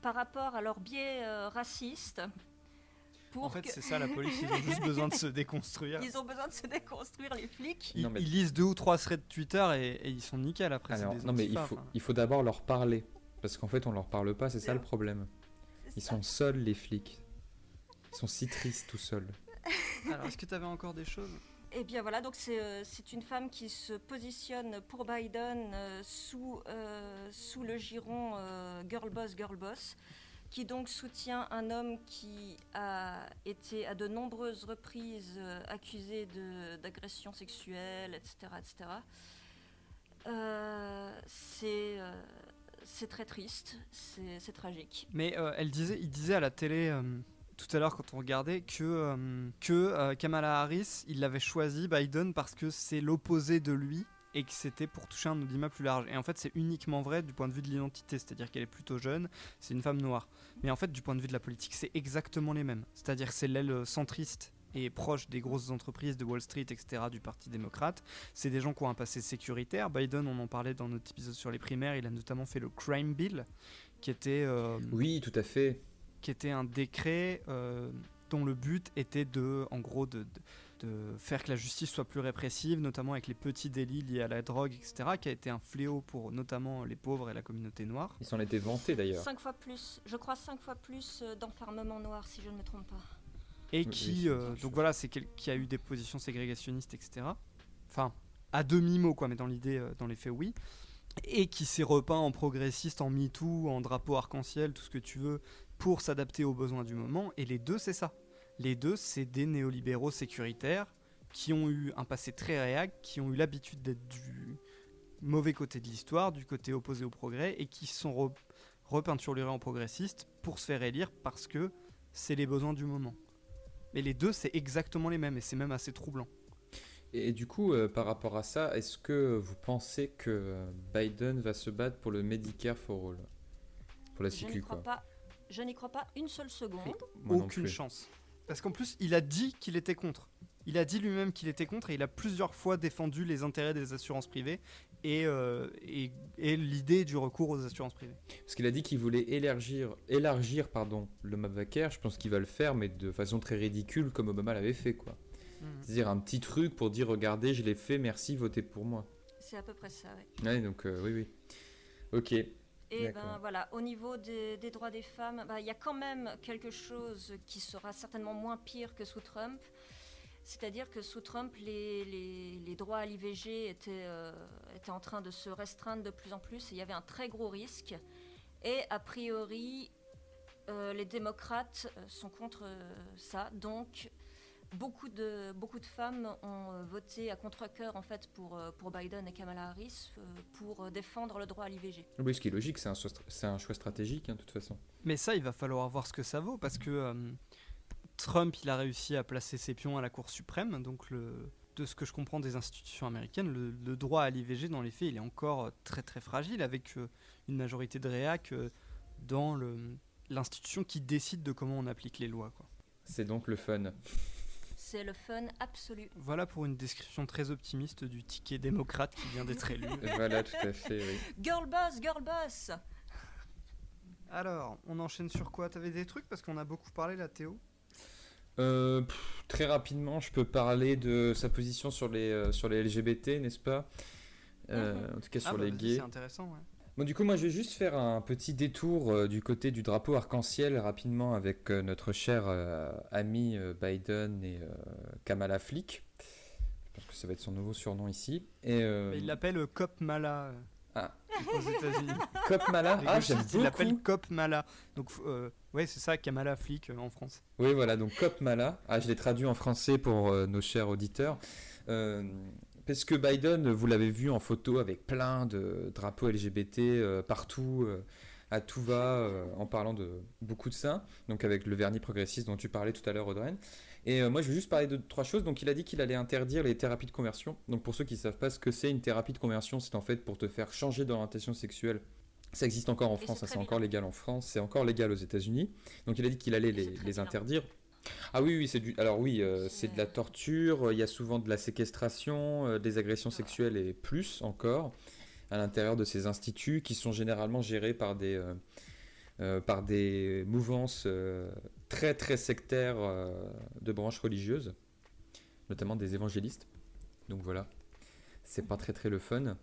par rapport à leurs biais racistes. En fait, c'est ça la police, ils ont juste besoin de se déconstruire. Ils ont besoin de se déconstruire, les flics. Ils lisent 2 ou 3 threads Twitter et ils sont nickel après. Alors, non, mais il faut d'abord leur parler. Parce qu'en fait, on leur parle pas, c'est ça le problème. Ils sont seuls, les flics. Ils sont si tristes tout seuls. Alors, est-ce que tu avais encore des choses? Eh bien voilà, donc c'est une femme qui se positionne pour Biden sous le giron Girl Boss, qui donc soutient un homme qui a été à de nombreuses reprises accusé d'agression sexuelle, etc. C'est très triste, c'est tragique. Mais il disait à la télé tout à l'heure quand on regardait que Kamala Harris, il l'avait choisi Biden parce que c'est l'opposé de lui et que c'était pour toucher un audimat plus large. Et en fait, c'est uniquement vrai du point de vue de l'identité, c'est-à-dire qu'elle est plutôt jeune, c'est une femme noire. Mais en fait, du point de vue de la politique, c'est exactement les mêmes. C'est-à-dire que c'est l'aile centriste et proche des grosses entreprises de Wall Street, etc., du Parti démocrate. C'est des gens qui ont un passé sécuritaire. Biden, on en parlait dans notre épisode sur les primaires, il a notamment fait le Crime Bill, qui était... oui, tout à fait. Qui était un décret dont le but était de faire que la justice soit plus répressive, notamment avec les petits délits liés à la drogue, etc., qui a été un fléau pour notamment les pauvres et la communauté noire. Ils s'en étaient vantés d'ailleurs. 5 fois plus, je crois 5 fois plus d'enfermement noir, si je ne me trompe pas. Et qui, donc voilà, qui a eu des positions ségrégationnistes, etc. Enfin, à demi-mot, quoi, mais dans l'idée, dans les faits, oui. Et qui s'est repeint en progressiste, en MeToo, en drapeau arc-en-ciel, tout ce que tu veux, pour s'adapter aux besoins du moment. Et les deux, c'est ça. Les deux, c'est des néolibéraux sécuritaires qui ont eu un passé très réac, qui ont eu l'habitude d'être du mauvais côté de l'histoire, du côté opposé au progrès, et qui se sont repeinturlurés en progressistes pour se faire élire parce que c'est les besoins du moment. Mais les deux, c'est exactement les mêmes, et c'est même assez troublant. Et du coup, par rapport à ça, est-ce que vous pensez que Biden va se battre pour le Medicare for All? Pour la Sécu, quoi. Je n'y crois pas une seule seconde. Aucune chance. Parce qu'en plus, il a dit qu'il était contre. Il a dit lui-même qu'il était contre et il a plusieurs fois défendu les intérêts des assurances privées et l'idée du recours aux assurances privées. Parce qu'il a dit qu'il voulait élargir le Obamacare. Je pense qu'il va le faire, mais de façon très ridicule, comme Obama l'avait fait, quoi. C'est-à-dire un petit truc pour dire regardez, je l'ai fait, merci, votez pour moi. C'est à peu près ça, oui. Ouais, donc oui. Ok. Et D'accord. voilà, au niveau des droits des femmes, il y a quand même quelque chose qui sera certainement moins pire que sous Trump. C'est-à-dire que sous Trump, les droits à l'IVG étaient en train de se restreindre de plus en plus. Et il y avait un très gros risque. Et a priori, les démocrates sont contre ça. Donc, beaucoup de femmes ont voté à contre-cœur en fait, pour Biden et Kamala Harris pour défendre le droit à l'IVG. Oui, ce qui est logique, c'est un choix stratégique, de toute façon. Mais ça, il va falloir voir ce que ça vaut, parce que Trump, il a réussi à placer ses pions à la Cour suprême, donc de ce que je comprends des institutions américaines, le droit à l'IVG, dans les faits, il est encore très très fragile, avec une majorité de réac dans l'institution qui décide de comment on applique les lois, quoi. C'est donc le fun. C'est le fun absolu. Voilà pour une description très optimiste du ticket démocrate qui vient d'être élu. Voilà, tout à fait, oui. Girl boss, girl boss. Alors, on enchaîne sur quoi? T'avais des trucs parce qu'on a beaucoup parlé là, Théo? Très rapidement, je peux parler de sa position sur les LGBT, n'est-ce pas? En tout cas sur les gays. C'est intéressant, ouais. Bon, du coup, moi, je vais juste faire un petit détour du côté du drapeau arc-en-ciel rapidement avec notre cher ami Biden et Kamala Flick. Je pense que ça va être son nouveau surnom ici. Et, il l'appelle Cop Mala aux États-Unis. Cop Mala. Ah, j'aime beaucoup. Il l'appelle Cop Mala. Donc, ouais, c'est ça, Kamala Flick en France. Oui, voilà, donc Cop Mala. Ah, je l'ai traduit en français pour nos chers auditeurs. Parce que Biden, vous l'avez vu en photo avec plein de drapeaux LGBT partout, à tout va, en parlant de beaucoup de ça, donc avec le vernis progressiste dont tu parlais tout à l'heure, Audrey. Et moi, je vais juste parler de 3 choses. Donc, il a dit qu'il allait interdire les thérapies de conversion. Donc, pour ceux qui ne savent pas ce que c'est, une thérapie de conversion, c'est en fait pour te faire changer d'orientation sexuelle. Ça existe encore en France, c'est encore légal en France, c'est encore légal aux États-Unis. Donc, il a dit qu'il allait les interdire. Ah oui, c'est du. Alors oui, c'est de la torture. Il y a souvent de la séquestration, des agressions sexuelles et plus encore à l'intérieur de ces instituts qui sont généralement gérés par des mouvances très très sectaires de branches religieuses, notamment des évangélistes. Donc voilà, c'est pas très très le fun.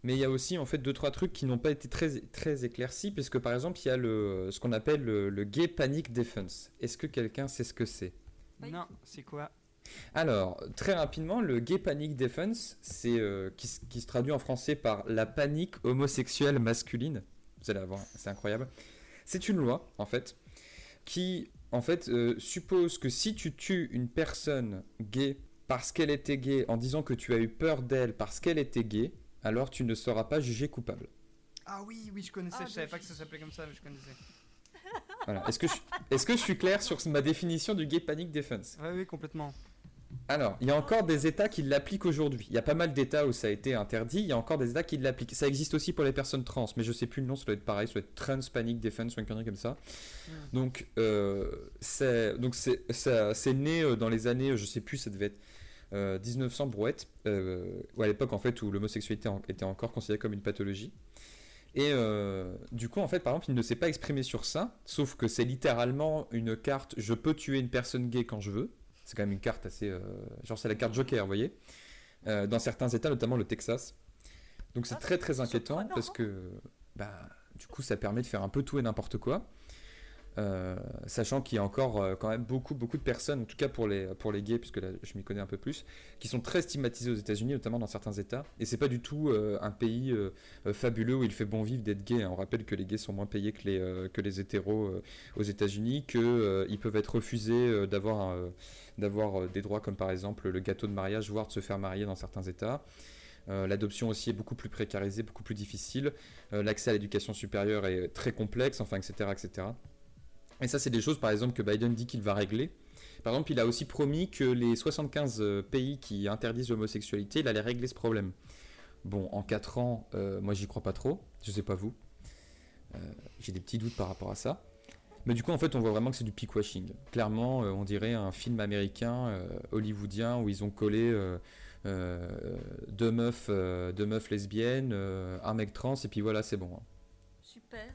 Mais il y a aussi en fait 2-3 trucs qui n'ont pas été très, très éclaircis, puisque par exemple il y a ce qu'on appelle le Gay Panic Defense. Est-ce que quelqu'un sait ce que c'est? Non, c'est quoi? Alors, très rapidement, le Gay Panic Defense, c'est qui se traduit en français par la panique homosexuelle masculine. Vous allez voir, c'est incroyable. C'est une loi, en fait, qui en fait suppose que si tu tues une personne gay parce qu'elle était gay en disant que tu as eu peur d'elle parce qu'elle était gay, alors tu ne seras pas jugé coupable. Ah oui, je connaissais, je savais pas que ça s'appelait comme ça, mais je connaissais. Voilà. Est-ce que je suis clair sur ma définition du Gay Panic Defense? Oui, complètement. Alors, il y a encore des États qui l'appliquent aujourd'hui. Il y a pas mal d'États où ça a été interdit, il y a encore des États qui l'appliquent. Ça existe aussi pour les personnes trans, mais je sais plus le nom, ça doit être pareil, ça doit être Trans Panic Defense ou une connerie comme ça. Donc, c'est né dans les années, je sais plus, ça devait être 1900 brouette, à l'époque en fait où l'homosexualité était encore considérée comme une pathologie. Et du coup en fait par exemple il ne s'est pas exprimé sur ça, sauf que c'est littéralement une carte je peux tuer une personne gay quand je veux. C'est quand même une carte assez genre c'est la carte Joker, vous voyez, dans certains états, notamment le Texas. Donc c'est très très inquiétant parce que du coup ça permet de faire un peu tout et n'importe quoi. Sachant qu'il y a encore quand même beaucoup de personnes, en tout cas pour les gays, puisque là je m'y connais un peu plus, qui sont très stigmatisés aux États-Unis, notamment dans certains États. Et c'est pas du tout un pays fabuleux où il fait bon vivre d'être gay. On rappelle que les gays sont moins payés que les hétéros aux États-Unis, qu'ils peuvent être refusés d'avoir des droits comme par exemple le gâteau de mariage, voire de se faire marier dans certains États. L'adoption aussi est beaucoup plus précarisée, beaucoup plus difficile. L'accès à l'éducation supérieure est très complexe, enfin, etc., etc. Et ça, c'est des choses, par exemple, que Biden dit qu'il va régler. Par exemple, il a aussi promis que les 75 pays qui interdisent l'homosexualité, il allait régler ce problème. Bon, en 4 ans, moi, j'y crois pas trop. Je sais pas vous. J'ai des petits doutes par rapport à ça. Mais du coup, en fait, on voit vraiment que c'est du pickwashing. Clairement, on dirait un film américain, hollywoodien, où ils ont collé deux meufs lesbiennes, un mec trans, et puis voilà, c'est bon. Super.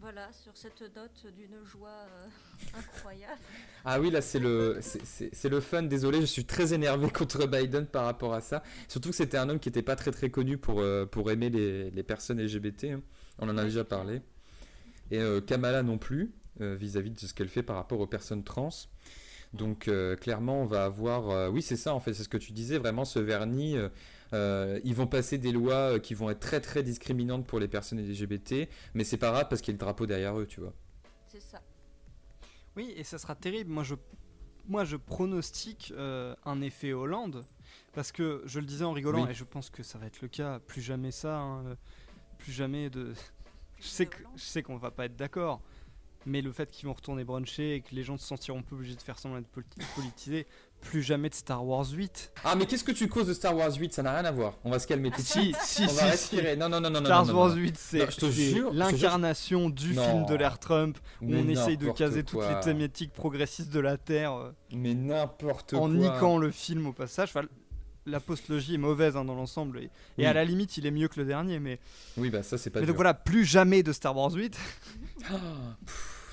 Voilà, sur cette note d'une joie incroyable. Ah oui, là c'est le fun. Désolé, je suis très énervé contre Biden par rapport à ça. Surtout que c'était un homme qui n'était pas très très connu pour aimer les personnes LGBT. Hein. On en a déjà parlé. Et Kamala non plus, vis-à-vis de ce qu'elle fait par rapport aux personnes trans. Donc clairement, on va avoir... oui, c'est ça en fait, c'est ce que tu disais, vraiment ce vernis. Ils vont passer des lois qui vont être très très discriminantes pour les personnes LGBT, mais c'est pas grave parce qu'il y a le drapeau derrière eux, tu vois. C'est ça. Oui, et ça sera terrible. Moi, je pronostique un effet Hollande, parce que je le disais en rigolant, Oui. et je pense que ça va être le cas. Plus jamais ça, hein, plus jamais de. Je sais qu'on va pas être d'accord, mais le fait qu'ils vont retourner bruncher et que les gens se sentiront peu obligés de faire semblant d'être politisés, plus jamais de Star Wars 8. Ah, mais qu'est-ce que tu causes de Star Wars 8? Ça n'a rien à voir. On va se calmer tout de suite. On va respirer. Non. Star Wars 8, Non, c'est je te jure, l'incarnation du Non. film de l'ère Trump, où Mais on essaye de n'importe caser toutes quoi. les thématiques progressistes de la Terre. Mais n'importe quoi. En niquant le film au passage. Enfin, la postlogie est mauvaise hein, dans l'ensemble. Et Oui. à la limite, il est mieux que le dernier. Mais Oui, bah ça, c'est pas donc dur. voilà, plus jamais de Star Wars 8.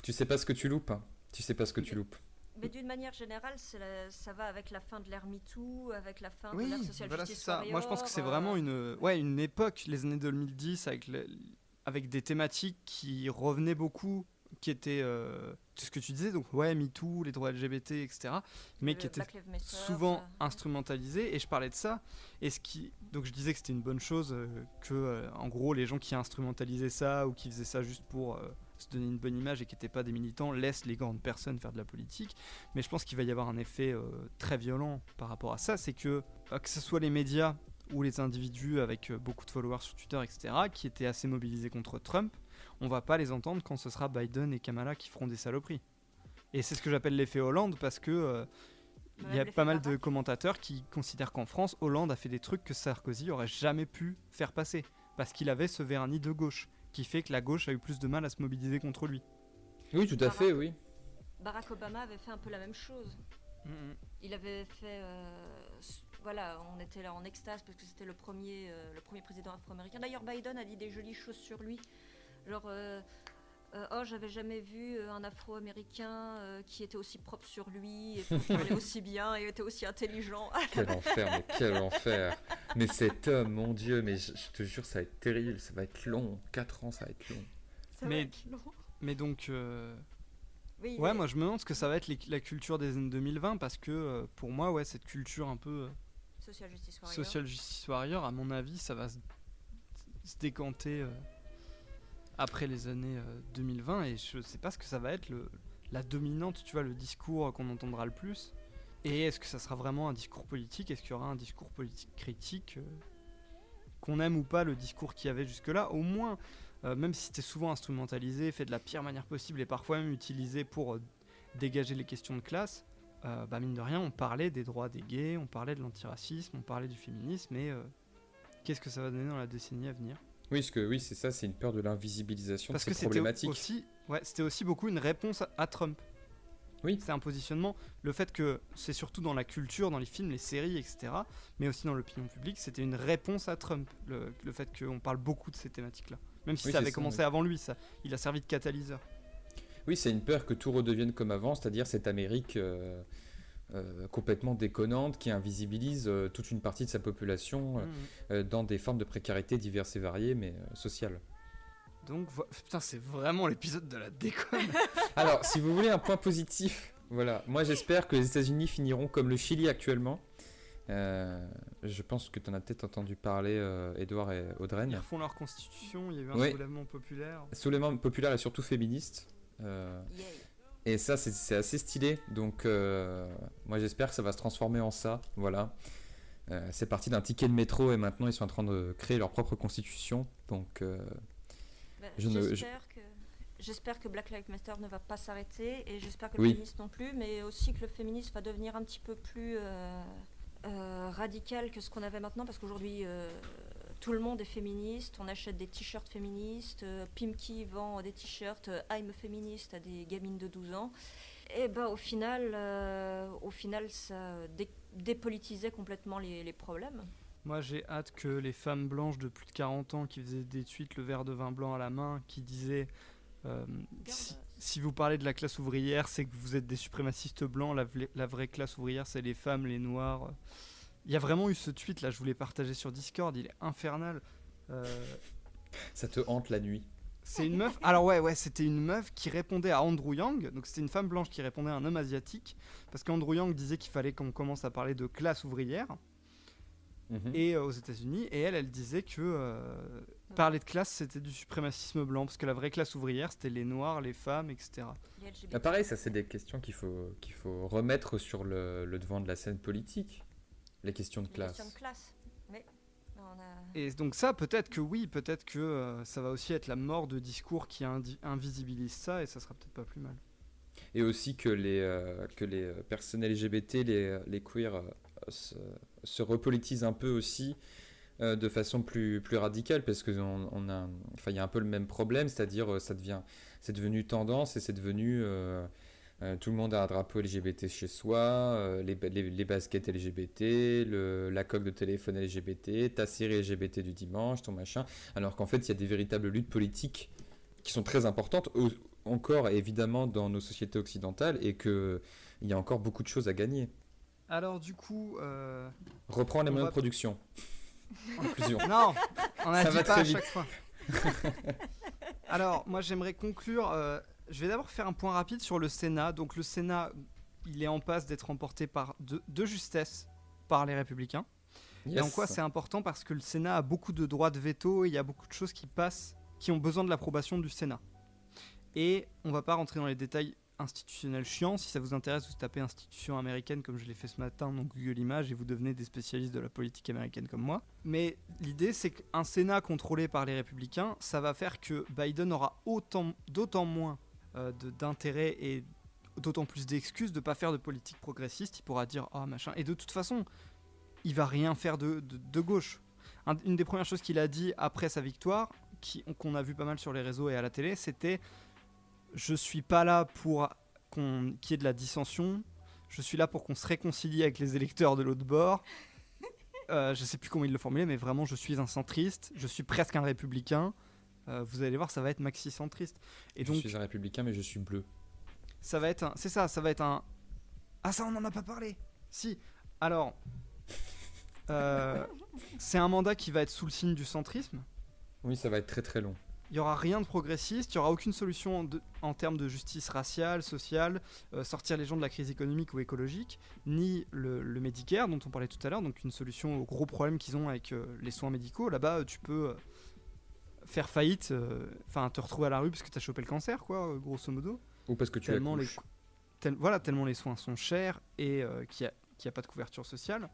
Tu sais pas ce que tu loupes. Tu sais pas ce que tu loupes. Mais d'une manière générale, ça va avec la fin de l'ère MeToo, avec la fin de Oui, l'ère social voilà, c'est justice ça. warrior. Moi, je pense que c'est vraiment une époque, les années 2010, avec des thématiques qui revenaient beaucoup, qui étaient tout ce que tu disais, donc MeToo, les droits LGBT, etc., mais qui étaient Black Lives Matter, souvent instrumentalisés. Et je parlais de ça. Donc je disais que c'était une bonne chose que, en gros, les gens qui instrumentalisaient ça ou qui faisaient ça juste pour se donner une bonne image et qui n'étaient pas des militants laissent les grandes personnes faire de la politique. Mais je pense qu'il va y avoir un effet très violent par rapport à ça, c'est que ce soit les médias ou les individus avec beaucoup de followers sur Twitter, etc., qui étaient assez mobilisés contre Trump, on va pas les entendre quand ce sera Biden et Kamala qui feront des saloperies. Et c'est ce que j'appelle l'effet Hollande, parce que il y a pas mal de commentateurs qui considèrent qu'en France, Hollande a fait des trucs que Sarkozy aurait jamais pu faire passer, parce qu'il avait ce vernis de gauche, qui fait que la gauche a eu plus de mal à se mobiliser contre lui. Oui, tout à fait, oui. Barack Obama avait fait un peu la même chose. Il avait fait... voilà, on était là en extase parce que c'était le premier président afro-américain. D'ailleurs, Biden a dit des jolies choses sur lui. Genre, j'avais jamais vu un afro-américain qui était aussi propre sur lui, et qui parlait aussi bien, et était aussi intelligent. Quel enfer, mais quel enfer. Mais cet homme, mon Dieu, mais je te jure, ça va être terrible, ça va être long. 4 ans, ça va être long. Mais donc... Oui, ouais, moi je me demande ce que ça va être la culture des années 2020, parce que pour moi, cette culture un peu... Social Justice Warrior, à mon avis, ça va se décanter après les années 2020, et je sais pas ce que ça va être la dominante, tu vois, le discours qu'on entendra le plus. Et est-ce que ça sera vraiment un discours politique? Est-ce qu'il y aura un discours politique critique qu'on aime ou pas le discours qu'il y avait jusque-là, au moins, même si c'était souvent instrumentalisé, fait de la pire manière possible et parfois même utilisé pour dégager les questions de classe, mine de rien, on parlait des droits des gays, on parlait de l'antiracisme, on parlait du féminisme, et qu'est-ce que ça va donner dans la décennie à venir? Oui, c'est ça, c'est une peur de l'invisibilisation de Parce ces que c'était problématiques. c'était aussi beaucoup une réponse à Trump. Oui. C'est un positionnement. Le fait que c'est surtout dans la culture, dans les films, les séries, etc., mais aussi dans l'opinion publique, c'était une réponse à Trump. Le fait qu'on parle beaucoup de ces thématiques-là. Même si ça avait commencé avant lui, il a servi de catalyseur. Oui, c'est une peur que tout redevienne comme avant, c'est-à-dire cette Amérique complètement déconnante qui invisibilise toute une partie de sa population dans des formes de précarité diverses et variées, mais sociales. Donc, putain, c'est vraiment l'épisode de la déconne. Alors, si vous voulez un point positif, voilà, moi j'espère que les États-Unis finiront comme le Chili actuellement. Je pense que tu en as peut-être entendu parler, Edouard et Audrey. Ils refont leur constitution, il y a eu un soulèvement populaire. Soulèvement populaire et surtout féministe. Et ça, c'est assez stylé. Donc, moi j'espère que ça va se transformer en ça. Voilà. C'est parti d'un ticket de métro et maintenant ils sont en train de créer leur propre constitution. Donc, j'espère que Black Lives Matter ne va pas s'arrêter, et j'espère que le féminisme non plus, mais aussi que le féminisme va devenir un petit peu plus radical que ce qu'on avait maintenant, parce qu'aujourd'hui tout le monde est féministe, on achète des t-shirts féministes, Pimki vend des t-shirts I'm a féministe à des gamines de 12 ans, et au final ça dépolitisait complètement les problèmes. Moi, j'ai hâte que les femmes blanches de plus de 40 ans qui faisaient des tweets le verre de vin blanc à la main, qui disaient Si vous parlez de la classe ouvrière, c'est que vous êtes des suprémacistes blancs. La vraie classe ouvrière, c'est les femmes, les noirs. Il y a vraiment eu ce tweet là, je voulais partager sur Discord, il est infernal. Ça te hante la nuit. C'est une meuf. Alors ouais, c'était une meuf qui répondait à Andrew Yang. Donc c'était une femme blanche qui répondait à un homme asiatique, parce qu'Andrew Yang disait qu'il fallait qu'on commence à parler de classe ouvrière. Et aux États-Unis, et elle disait que parler de classe, c'était du suprémacisme blanc, parce que la vraie classe ouvrière, c'était les noirs, les femmes, etc. Pareil, ça c'est des questions qu'il faut remettre sur le devant de la scène politique. Les questions de classe. Mais Et donc ça, peut-être que ça va aussi être la mort de discours qui invisibilise ça, et ça sera peut-être pas plus mal. Et aussi que les personnes LGBT, les queers, se repolitisent un peu aussi de façon plus radicale, parce qu'il y a un peu le même problème, c'est-à-dire c'est devenu tendance et c'est devenu tout le monde a un drapeau LGBT chez soi, les baskets LGBT, la coque de téléphone LGBT, ta série LGBT du dimanche, ton machin, alors qu'en fait il y a des véritables luttes politiques qui sont très importantes, encore évidemment dans nos sociétés occidentales, et qu'il y a encore beaucoup de choses à gagner. Alors du coup... Reprends les moyens de production. Inclusion. Non, on a ça dit va pas très à vite. chaque fois. Alors moi j'aimerais conclure... je vais d'abord faire un point rapide sur le Sénat. Donc le Sénat, il est en passe d'être remporté de justesse par les Républicains. Yes. Et en quoi c'est important? Parce que le Sénat a beaucoup de droits de veto et il y a beaucoup de choses qui passent, qui ont besoin de l'approbation du Sénat. Et on va pas rentrer dans les détails institutionnels chiants. Si ça vous intéresse, vous tapez institution américaine comme je l'ai fait ce matin dans Google Images et vous devenez des spécialistes de la politique américaine comme moi. Mais l'idée, c'est qu'un Sénat contrôlé par les Républicains, ça va faire que Biden aura d'autant moins d'intérêt et d'autant plus d'excuses de ne pas faire de politique progressiste. Il pourra dire « ah machin ». Et de toute façon, il va rien faire de gauche. Une des premières choses qu'il a dit après sa victoire, qu'on a vu pas mal sur les réseaux et à la télé, c'était « je suis pas là pour qu'il y ait de la dissension, je suis là pour qu'on se réconcilie avec les électeurs de l'autre bord ». Je sais plus comment il le formulait, mais vraiment je suis un centriste, je suis presque un républicain. Vous allez voir, ça va être maxi-centriste. Et donc, je suis un républicain, mais je suis bleu. Ça va être ça va être un... Ah ça, on n'en a pas parlé. Si. Alors, c'est un mandat qui va être sous le signe du centrisme. Oui, ça va être très très long. Il n'y aura rien de progressiste, il n'y aura aucune solution en termes de justice raciale, sociale, sortir les gens de la crise économique ou écologique, ni le Medicare dont on parlait tout à l'heure, donc une solution au gros problème qu'ils ont avec les soins médicaux. Là-bas, tu peux... faire faillite, te retrouver à la rue parce que t'as chopé le cancer, quoi, grosso modo. Ou parce que tu accouches. Tellement les soins sont chers et qu'il n'y a pas de couverture sociale.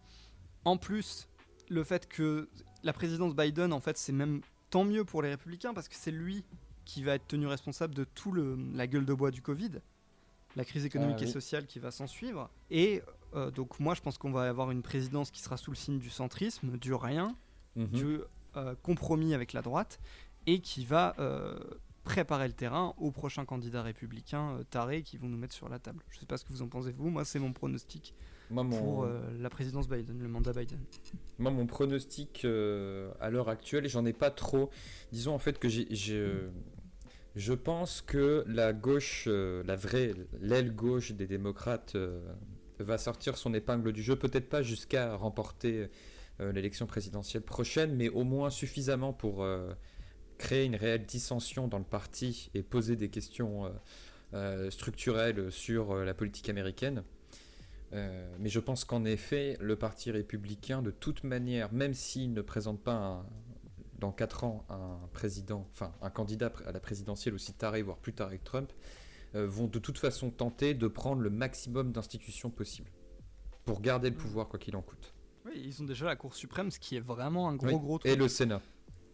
En plus, le fait que la présidence Biden, en fait, c'est même tant mieux pour les républicains parce que c'est lui qui va être tenu responsable de la gueule de bois du Covid, la crise économique et sociale qui va s'en suivre. Et donc moi, je pense qu'on va avoir une présidence qui sera sous le signe du centrisme, du rien, du... compromis avec la droite et qui va préparer le terrain aux prochains candidats républicains tarés qui vont nous mettre sur la table. Je sais pas ce que vous en pensez vous, moi c'est mon pronostic pour la présidence Biden, le mandat Biden. Moi mon pronostic à l'heure actuelle, et j'en ai pas trop, disons en fait que je pense que la gauche, l'aile gauche des démocrates va sortir son épingle du jeu, peut-être pas jusqu'à remporter l'élection présidentielle prochaine, mais au moins suffisamment pour créer une réelle dissension dans le parti et poser des questions structurelles sur la politique américaine. Mais je pense qu'en effet, le parti républicain, de toute manière, même s'il ne présente pas dans 4 ans un candidat à la présidentielle aussi taré, voire plus taré que Trump, vont de toute façon tenter de prendre le maximum d'institutions possibles pour garder le pouvoir quoi qu'il en coûte. Oui, ils ont déjà la Cour suprême, ce qui est vraiment un gros truc. Et le Sénat.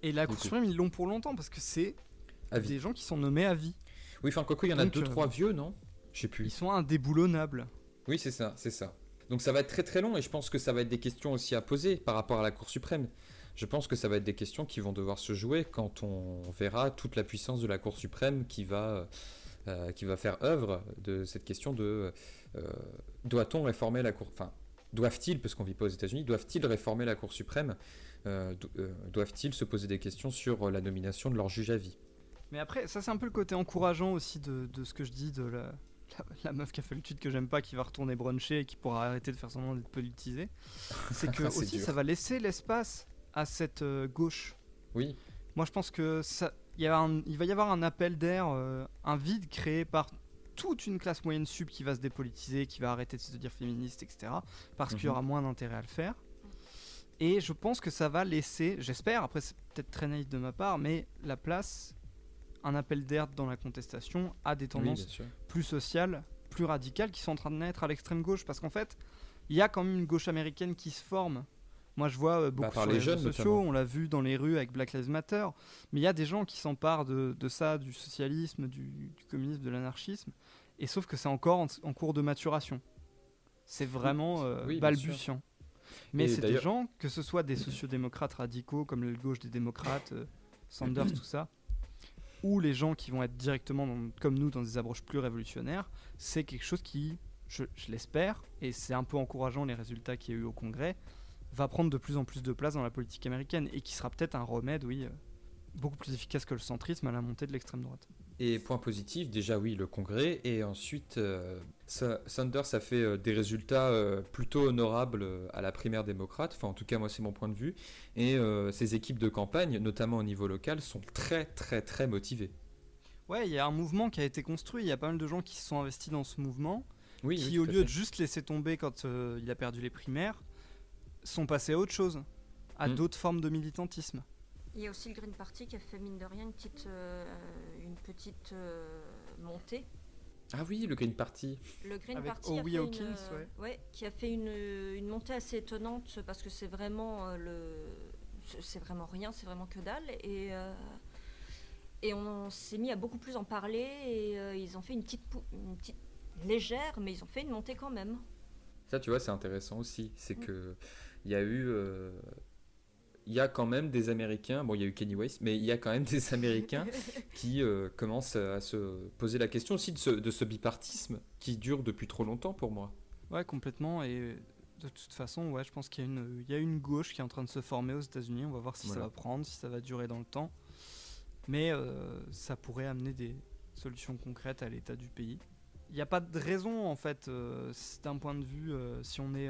Et la Cour suprême, ils l'ont pour longtemps, parce que c'est des gens qui sont nommés à vie. Oui, enfin, quoi qu'il y en a 2-3 vieux, non? Je sais plus. Ils sont indéboulonnables. Oui, c'est ça. Donc ça va être très très long, et je pense que ça va être des questions aussi à poser par rapport à la Cour suprême. Je pense que ça va être des questions qui vont devoir se jouer quand on verra toute la puissance de la Cour suprême qui va faire œuvre de cette question de doit-on réformer la Cour... Enfin, doivent-ils, parce qu'on vit pas aux États-Unis, doivent-ils réformer la Cour suprême? Doivent-ils se poser des questions sur la nomination de leur juge à vie? Mais après, ça c'est un peu le côté encourageant aussi de ce que je dis de la meuf qui a fait le tweet que j'aime pas, qui va retourner bruncher et qui pourra arrêter de faire semblant d'être politisée. C'est que C'est aussi dur. ça va laisser l'espace à cette gauche. Oui. Moi je pense que il va y avoir un appel d'air, un vide créé par toute une classe moyenne sub qui va se dépolitiser, qui va arrêter de se dire féministe, etc. Parce qu'il y aura moins d'intérêt à le faire. Et je pense que ça va laisser, j'espère, après c'est peut-être très naïf de ma part, mais la place, un appel d'air dans la contestation à des tendances bien sûr. plus sociales, plus radicales qui sont en train de naître à l'extrême gauche. Parce qu'en fait, il y a quand même une gauche américaine qui se forme. Moi je vois beaucoup par sur les les réseaux jeunes, sociaux, notamment. on l'a vu dans les rues avec Black Lives Matter, mais il y a des gens qui s'emparent de ça, du socialisme, du communisme, de l'anarchisme, et sauf que c'est encore en cours de maturation. C'est vraiment Oui, bien balbutiant. Mais Et c'est des d'ailleurs- gens, que ce soit des sociodémocrates radicaux comme l'aile gauche des démocrates, Sanders, tout ça, ou les gens qui vont être directement, comme nous, dans des approches plus révolutionnaires, c'est quelque chose qui, je l'espère, et c'est un peu encourageant les résultats qu'il y a eu au Congrès, va prendre de plus en plus de place dans la politique américaine et qui sera peut-être un remède, oui, beaucoup plus efficace que le centrisme à la montée de l'extrême droite. Et point positif, déjà oui, le Congrès, et ensuite Sanders a fait des résultats plutôt honorables à la primaire démocrate, enfin en tout cas moi c'est mon point de vue, et ses équipes de campagne, notamment au niveau local, sont très très très motivées. Ouais, il y a un mouvement qui a été construit, il y a pas mal de gens qui se sont investis dans ce mouvement, Oui, qui oui, au tout à lieu fait. de juste laisser tomber quand il a perdu les primaires, sont passés à autre chose, à d'autres formes de militantisme. Il y a aussi le Green Party qui a fait, mine de rien, une petite montée. Ah oui, le Green Party. Le Green Avec Party Howie Hawkins, qui a fait une montée assez étonnante parce que c'est vraiment c'est vraiment rien, c'est vraiment que dalle et on s'est mis à beaucoup plus en parler et ils ont fait une petite légère, mais ils ont fait une montée quand même. Ça tu vois c'est intéressant aussi, c'est que il y a eu... il y a quand même des Américains, bon il y a eu Kanye West, mais il y a quand même des Américains qui commencent à se poser la question aussi de ce bipartisme qui dure depuis trop longtemps pour moi. Ouais, complètement, et de toute façon, ouais, je pense qu'il y a une gauche qui est en train de se former aux États-Unis, on va voir si ça va prendre, si ça va durer dans le temps, mais ça pourrait amener des solutions concrètes à l'état du pays. Il n'y a pas de raison en fait, d'un point de vue, si on est...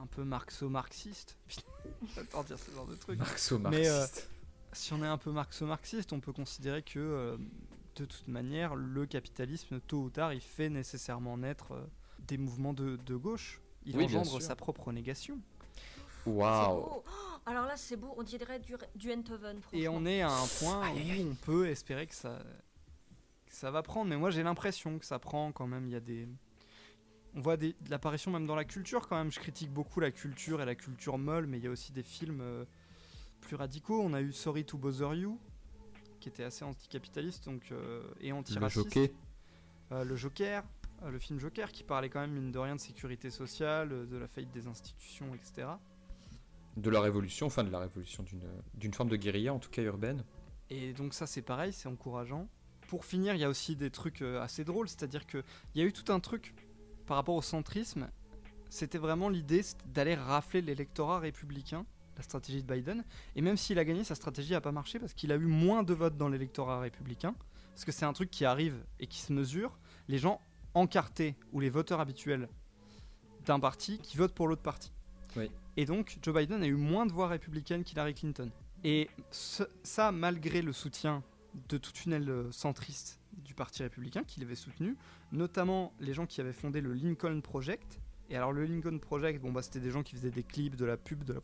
un peu marxo-marxiste. J'adore dire ce genre de truc. Marxo-marxiste. Mais si on est un peu marxo-marxiste, on peut considérer que de toute manière, le capitalisme, tôt ou tard, il fait nécessairement naître des mouvements de gauche. Il engendre sa propre négation. Waouh. Oh, alors là, c'est beau, on dirait du Eindhoven, franchement. Et on est à un point où on peut espérer que ça va prendre. Mais moi, j'ai l'impression que ça prend quand même. Il y a des... On voit de l'apparition même dans la culture quand même. Je critique beaucoup la culture et la culture molle, mais il y a aussi des films plus radicaux. On a eu Sorry to Bother You, qui était assez anticapitaliste donc, et antiraciste. Le Joker, le film Joker, qui parlait quand même mine de rien de sécurité sociale, de la faillite des institutions, etc. De la révolution, enfin de la révolution d'une forme de guérilla, en tout cas urbaine. Et donc ça c'est pareil, c'est encourageant. Pour finir, il y a aussi des trucs assez drôles, c'est-à-dire qu'il y a eu tout un truc... Par rapport au centrisme, c'était vraiment l'idée d'aller rafler l'électorat républicain, la stratégie de Biden. Et même s'il a gagné, sa stratégie n'a pas marché parce qu'il a eu moins de votes dans l'électorat républicain. Parce que c'est un truc qui arrive et qui se mesure. Les gens encartés ou les voteurs habituels d'un parti qui votent pour l'autre parti. Oui. Et donc, Joe Biden a eu moins de voix républicaines qu'Hillary Clinton. Et ça, malgré le soutien de toute une aile centriste du Parti républicain qui l'avait soutenu, notamment les gens qui avaient fondé le Lincoln Project. Et alors le Lincoln Project, c'était des gens qui faisaient des clips, de la pub, de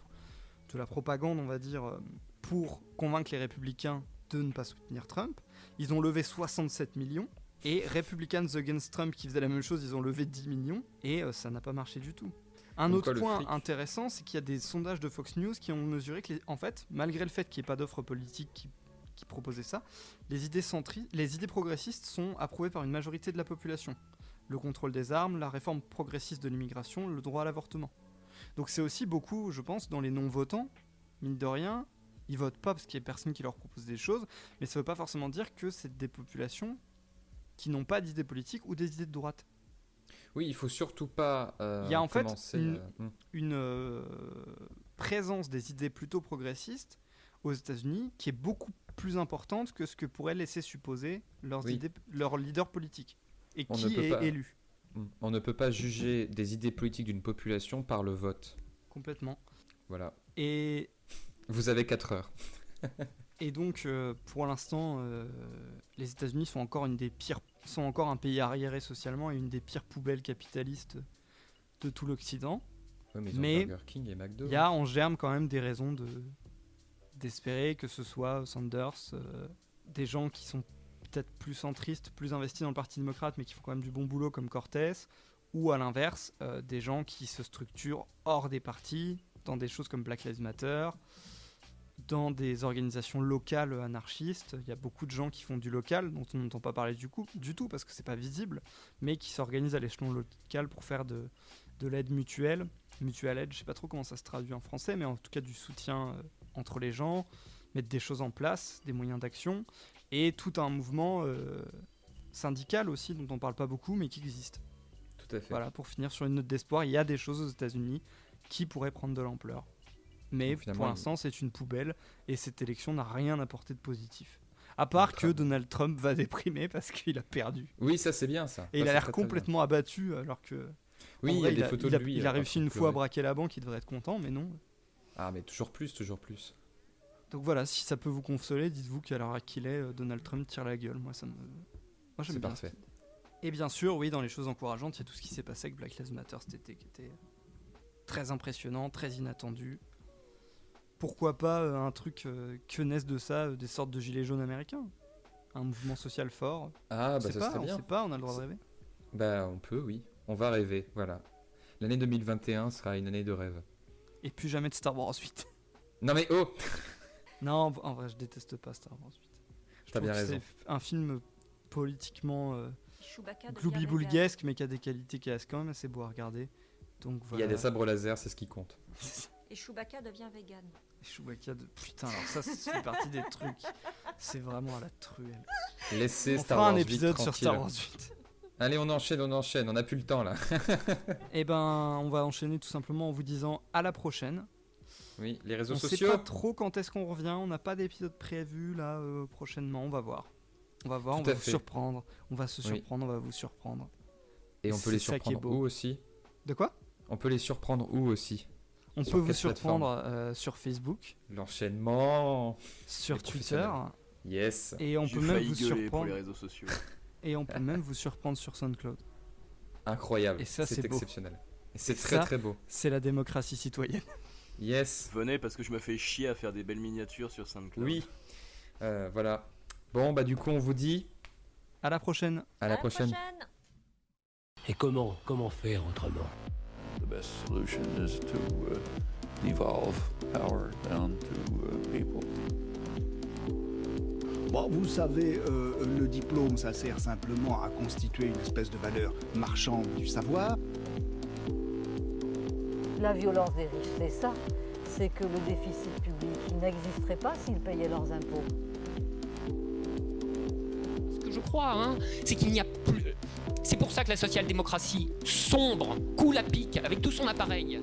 la propagande, on va dire, pour convaincre les républicains de ne pas soutenir Trump. Ils ont levé 67 millions. Et Republicans Against Trump, qui faisaient la même chose, ils ont levé 10 millions. Et ça n'a pas marché du tout. Un autre point intéressant, c'est qu'il y a des sondages de Fox News qui ont mesuré que, en fait, malgré le fait qu'il n'y ait pas d'offre politique qui proposait ça, les idées progressistes sont approuvées par une majorité de la population. Le contrôle des armes, la réforme progressiste de l'immigration, le droit à l'avortement. Donc c'est aussi beaucoup, je pense, dans les non-votants, mine de rien, ils votent pas parce qu'il y a personne qui leur propose des choses, mais ça veut pas forcément dire que c'est des populations qui n'ont pas d'idées politiques ou des idées de droite. Oui, il faut surtout pas il y a en fait une présence des idées plutôt progressistes aux États-Unis qui est beaucoup plus importante que ce que pourraient laisser supposer leurs Oui. leurs leaders politiques. Et On ne qui peut est pas. élu. On ne peut pas juger des idées politiques d'une population par le vote. Complètement. Voilà. Et Vous avez 4 heures. Et donc, pour l'instant, les États-Unis sont encore sont encore un pays arriéré socialement et une des pires poubelles capitalistes de tout l'Occident. Ouais, mais ils ont Mais Burger King et McDo. il y a en germe quand même des raisons d'espérer que ce soit Sanders, des gens qui sont peut-être plus centristes, plus investis dans le Parti démocrate, mais qui font quand même du bon boulot comme Cortés, ou à l'inverse, des gens qui se structurent hors des partis, dans des choses comme Black Lives Matter, dans des organisations locales anarchistes. Il y a beaucoup de gens qui font du local, dont on n'entend pas parler du tout, parce que c'est pas visible, mais qui s'organisent à l'échelon local pour faire de l'aide mutuelle. Mutual aid, je sais pas trop comment ça se traduit en français, mais en tout cas du soutien entre les gens, mettre des choses en place, des moyens d'action, et tout un mouvement syndical aussi, dont on parle pas beaucoup, mais qui existe. Tout à fait. Voilà, pour finir sur une note d'espoir, il y a des choses aux États-Unis qui pourraient prendre de l'ampleur. Mais Donc, finalement, pour l'instant, c'est une poubelle, et cette élection n'a rien apporté de positif. À part que Donald Trump va déprimer parce qu'il a perdu. Oui, ça c'est bien ça. Et Ça, il c'est a l'air très, très bien. complètement abattu, alors que... Oui, en il y a vrai, des photos de lui. Il a réussi une fois à pleurer. braquer la banque, il devrait être content, mais non. Ah, mais toujours plus, toujours plus. Donc voilà, si ça peut vous consoler, dites-vous qu'à l'heure qu'il est, Donald Trump tire la gueule. Moi, j'aime C'est bien. parfait. Et bien sûr, oui, dans les choses encourageantes, il y a tout ce qui s'est passé avec Black Lives Matter cet été, qui était très impressionnant, très inattendu. Pourquoi pas un truc que naissent de ça, des sortes de gilets jaunes américains, un mouvement social fort. Ah, bah ça serait on bien. sait pas, on a le droit de rêver. Bah, on peut, oui. On va rêver, voilà. L'année 2021 sera une année de rêve. Et plus jamais de Star Wars 8. Non mais oh Non, en vrai, je déteste pas Star Wars 8. Je T'as trouve bien que raison. C'est un film politiquement Chewbacca devient gloubi-boulguesque, mais qui a des qualités qui restent quand même assez beau à regarder. Donc Il y voilà. a des sabres laser, c'est ce qui compte. Et Chewbacca devient vegan. Chewbacca de... Putain, alors ça fait partie des trucs. C'est vraiment à la truelle. Laissez On Star fera Wars un 8 épisode sur tranquille. Star Wars 8. Allez, on enchaîne, on n'a plus le temps là. Et ben, on va enchaîner tout simplement en vous disant à la prochaine. Oui, les réseaux on sociaux. On sait pas trop quand est-ce qu'on revient, on n'a pas d'épisode prévu là prochainement, on va voir. On va voir, Tout on va à vous fait. surprendre, on va se Oui. surprendre, on va vous surprendre. Et on peut les C'est ça qui est surprendre beau. où aussi De quoi? On peut les surprendre où aussi On Sur peut vous quelle plateforme surprendre sur Facebook, L'enchaînement. sur Les Twitter, professionnels. Yes. et on J'ai peut même failli vous gueuler pour surprendre. les réseaux sociaux. Et on peut même vous surprendre sur SoundCloud. Incroyable. Et ça, c'est beau. exceptionnel. Et c'est Et très ça, très beau. C'est la démocratie citoyenne. Yes. Venez parce que je me fais chier à faire des belles miniatures sur SoundCloud. Oui. Voilà. Bon, bah du coup, on vous dit À la prochaine. à la prochaine. Et comment faire autrement? The best solution is to devolve power down to people. Bon, vous savez, le diplôme, ça sert simplement à constituer une espèce de valeur marchande du savoir. La violence des riches, c'est ça. C'est que le déficit public, il n'existerait pas s'ils payaient leurs impôts. Ce que je crois, c'est qu'il n'y a plus. C'est pour ça que la social-démocratie sombre, coule à pic avec tout son appareil.